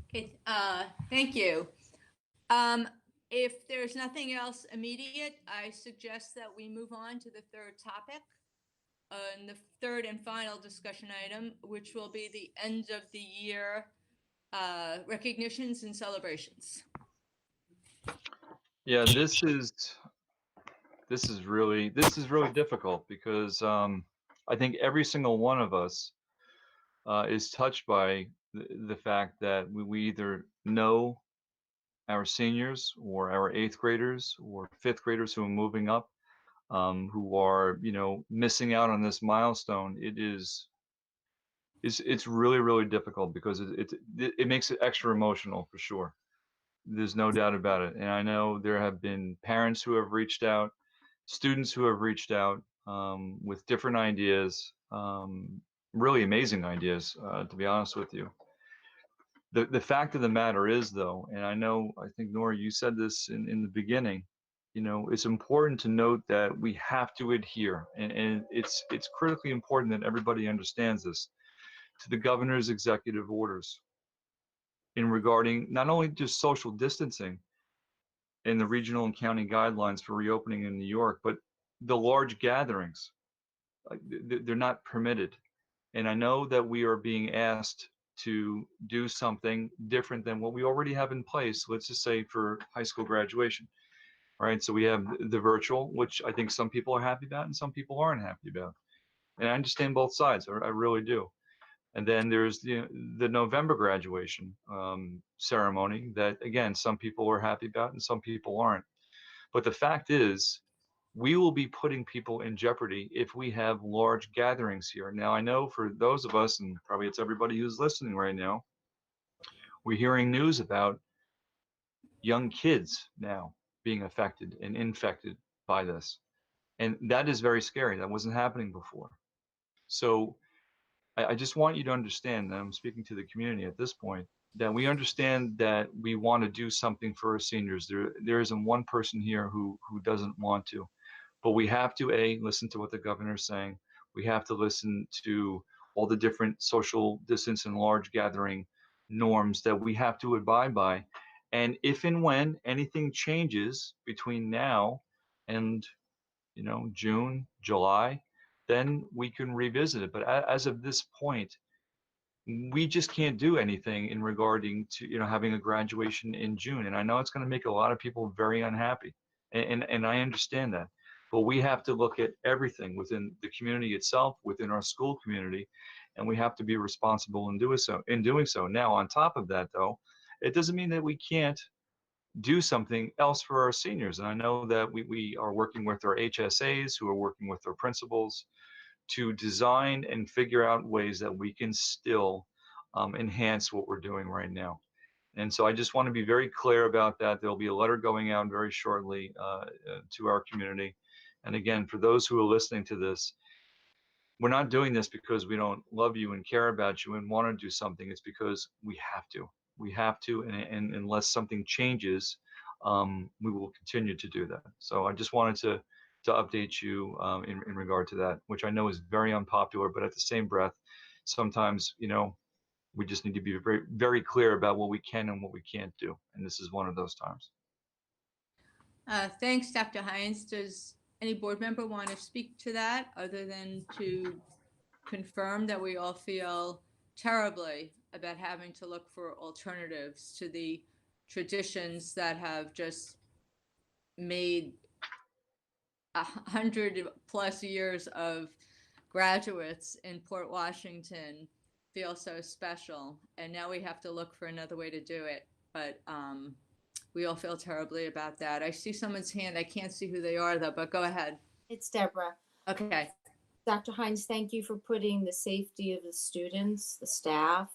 Okay, thank you. If there's nothing else immediate, I suggest that we move on to the third topic. And the third and final discussion item, which will be the end of the year recognitions and celebrations. Yeah, this is really difficult because I think every single one of us is touched by the fact that we either know our seniors or our 8th graders or 5th graders who are moving up, who are, missing out on this milestone. It's really difficult because it makes it extra emotional for sure. There's no doubt about it. And I know there have been parents who have reached out, students who have reached out with different ideas, really amazing ideas, to be honest with you. The fact of the matter is, though, and I think, Nora, you said this in the beginning, it's important to note that we have to adhere, and it's critically important that everybody understands this, to the governor's executive orders in regarding not only just social distancing in the regional and county guidelines for reopening in New York, but the large gatherings. They're not permitted. And I know that we are being asked to do something different than what we already have in place, let's just say for high school graduation. All right, so we have the virtual, which I think some people are happy about and some people aren't happy about. And I understand both sides, I really do. And then there's the November graduation ceremony that, again, some people are happy about and some people aren't. But the fact is, we will be putting people in jeopardy if we have large gatherings here. Now, I know for those of us, and probably it's everybody who's listening right now, we're hearing news about young kids now being affected and infected by this. And that is very scary. That wasn't happening before. So I just want you to understand that I'm speaking to the community at this point, that we understand that we want to do something for our seniors. There isn't one person here who doesn't want to. But we have to, listen to what the governor's saying. We have to listen to all the different social distance and large gathering norms that we have to abide by. And if and when anything changes between now and, June, July, then we can revisit it. But as of this point, we just can't do anything in regarding to, having a graduation in June. And I know it's going to make a lot of people very unhappy. And I understand that. But we have to look at everything within the community itself, within our school community, and we have to be responsible in doing so. Now, on top of that, though, it doesn't mean that we can't do something else for our seniors. And I know that we are working with our HSAs, who are working with our principals, to design and figure out ways that we can still enhance what we're doing right now. And so I just want to be very clear about that. There'll be a letter going out very shortly to our community. And again, for those who are listening to this, we're not doing this because we don't love you and care about you and want to do something. It's because we have to. We have to, and unless something changes, we will continue to do that. So I just wanted to update you in regard to that, which I know is very unpopular, but at the same breath, sometimes, we just need to be very, very clear about what we can and what we can't do. And this is one of those times. Thanks, Dr. Hines. Does any board member want to speak to that other than to confirm that we all feel terribly about having to look for alternatives to the traditions that have just made 100+ years of graduates in Port Washington feel so special, and now we have to look for another way to do it. But we all feel terribly about that. I see someone's hand. I can't see who they are though, but go ahead. It's Deborah. Okay. Dr. Hines, thank you for putting the safety of the students, the staff,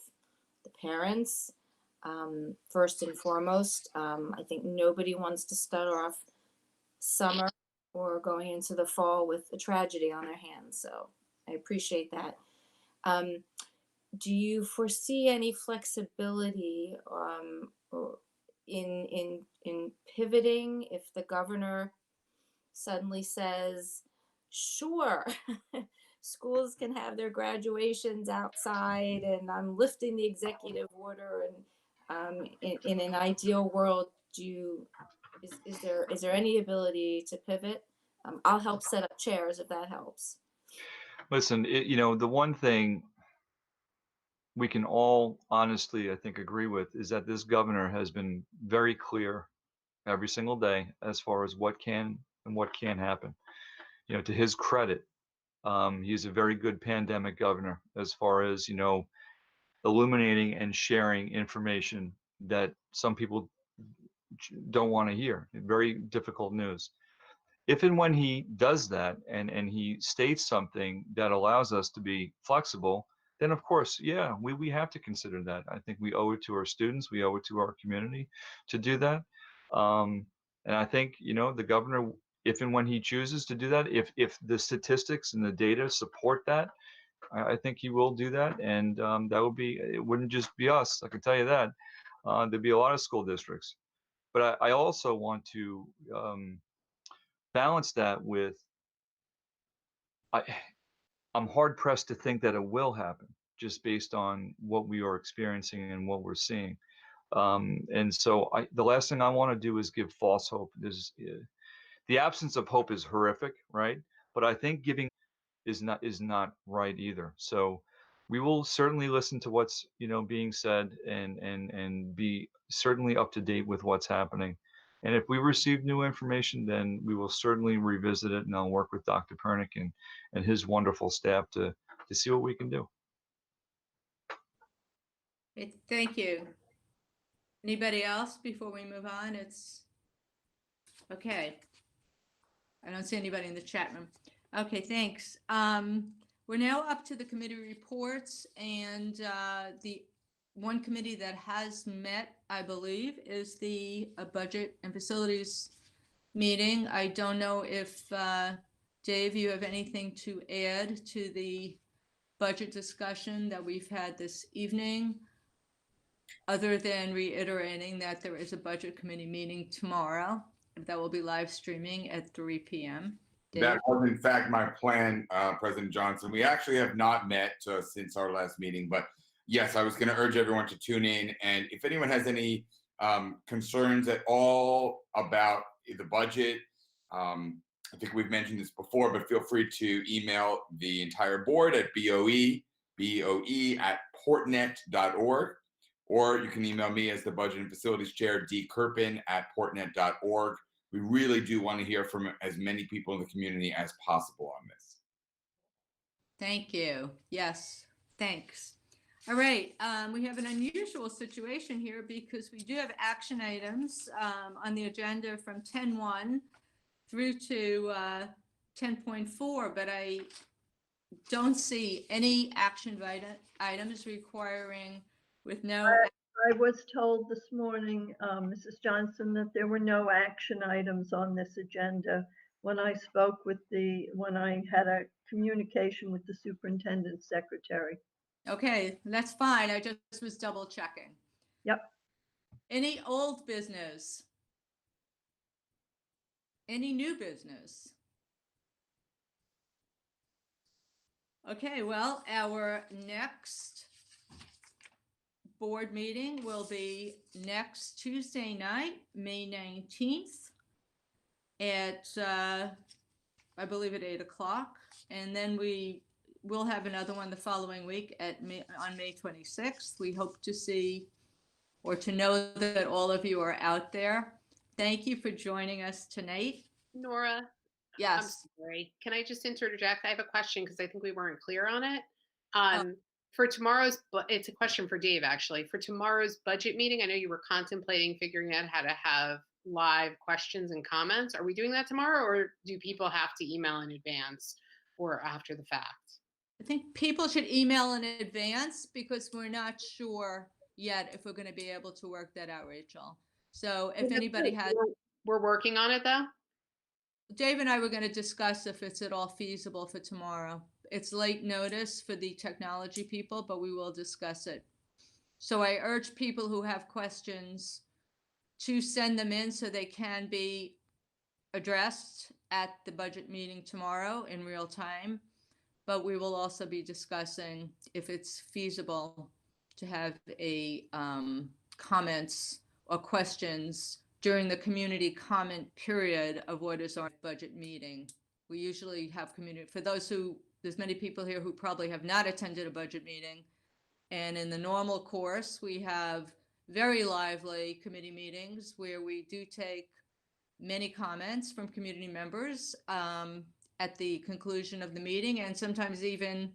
the parents, first and foremost. I think nobody wants to start off summer or going into the fall with a tragedy on their hands. So I appreciate that. Do you foresee any flexibility in pivoting if the governor suddenly says, sure, schools can have their graduations outside, and I'm lifting the executive order, and in an ideal world, is there any ability to pivot? I'll help set up chairs if that helps. Listen, the one thing we can all honestly, I think, agree with is that this governor has been very clear every single day as far as what can and what can't happen. To his credit, he's a very good pandemic governor as far as, illuminating and sharing information that some people don't want to hear. Very difficult news. If and when he does that and he states something that allows us to be flexible, then of course, yeah, we have to consider that. I think we owe it to our students, we owe it to our community to do that. And I think, the governor, if and when he chooses to do that, if the statistics and the data support that, I think he will do that. And it wouldn't just be us, I can tell you that. There'd be a lot of school districts. But I also want to balance that with, I'm hard pressed to think that it will happen just based on what we are experiencing and what we're seeing. And so the last thing I want to do is give false hope. The absence of hope is horrific, right? But I think giving is not right either. So we will certainly listen to what's being said and be certainly up to date with what's happening. And if we receive new information, then we will certainly revisit it, and I'll work with Dr. Pernick and his wonderful staff to see what we can do. Thank you. Anybody else before we move on? It's okay. I don't see anybody in the chat room. Okay, thanks. We're now up to the committee reports, and the one committee that has met, I believe, is the Budget and Facilities meeting. I don't know if, Dave, you have anything to add to the budget discussion that we've had this evening, other than reiterating that there is a Budget Committee meeting tomorrow that will be live streaming at 3 p.m. Dave? That was in fact my plan, President Johnson. We actually have not met since our last meeting, but yes, I was going to urge everyone to tune in. And if anyone has any concerns at all about the budget, I think we've mentioned this before, but feel free to email the entire board at BOE@portnet.org, or you can email me as the Budget and Facilities Chair, dkirpin@portnet.org. We really do want to hear from as many people in the community as possible on this. Thank you. Yes, thanks. All right, we have an unusual situation here because we do have action items on the agenda from 10:1 through to 10.4, but I don't see any action items requiring with no. I was told this morning, Mrs. Johnson, that there were no action items on this agenda when I spoke with when I had a communication with the superintendent's secretary. Okay, that's fine. I just was double checking. Yep. Any old business? Any new business? Okay, well, our next board meeting will be next Tuesday night, May 19th at, I believe at 8 o'clock. And then we'll have another one the following week on May 26th. We hope to see or to know that all of you are out there. Thank you for joining us tonight. Nora, Yes. I'm sorry. Can I just interject? I have a question because I think we weren't clear on it. For tomorrow's, it's a question for Dave actually. For tomorrow's budget meeting, I know you were contemplating figuring out how to have live questions and comments. Are we doing that tomorrow, or do people have to email in advance or after the fact? I think people should email in advance because we're not sure yet if we're going to be able to work that out, Rachel. So if anybody has. We're working on it though? Dave and I were going to discuss if it's at all feasible for tomorrow. It's late notice for the technology people, but we will discuss it. So I urge people who have questions to send them in so they can be addressed at the budget meeting tomorrow in real time. But we will also be discussing if it's feasible to have a comments or questions during the community comment period of what is our budget meeting. We usually have community, for those who, there's many people here who probably have not attended a budget meeting. And in the normal course, we have very lively committee meetings where we do take many comments from community members at the conclusion of the meeting, and sometimes even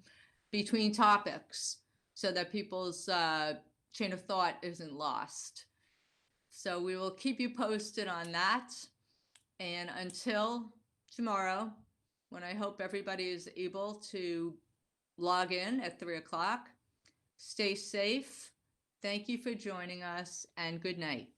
between topics, so that people's chain of thought isn't lost. So we will keep you posted on that. And until tomorrow, when I hope everybody is able to log in at 3 o'clock, stay safe. Thank you for joining us, and good night.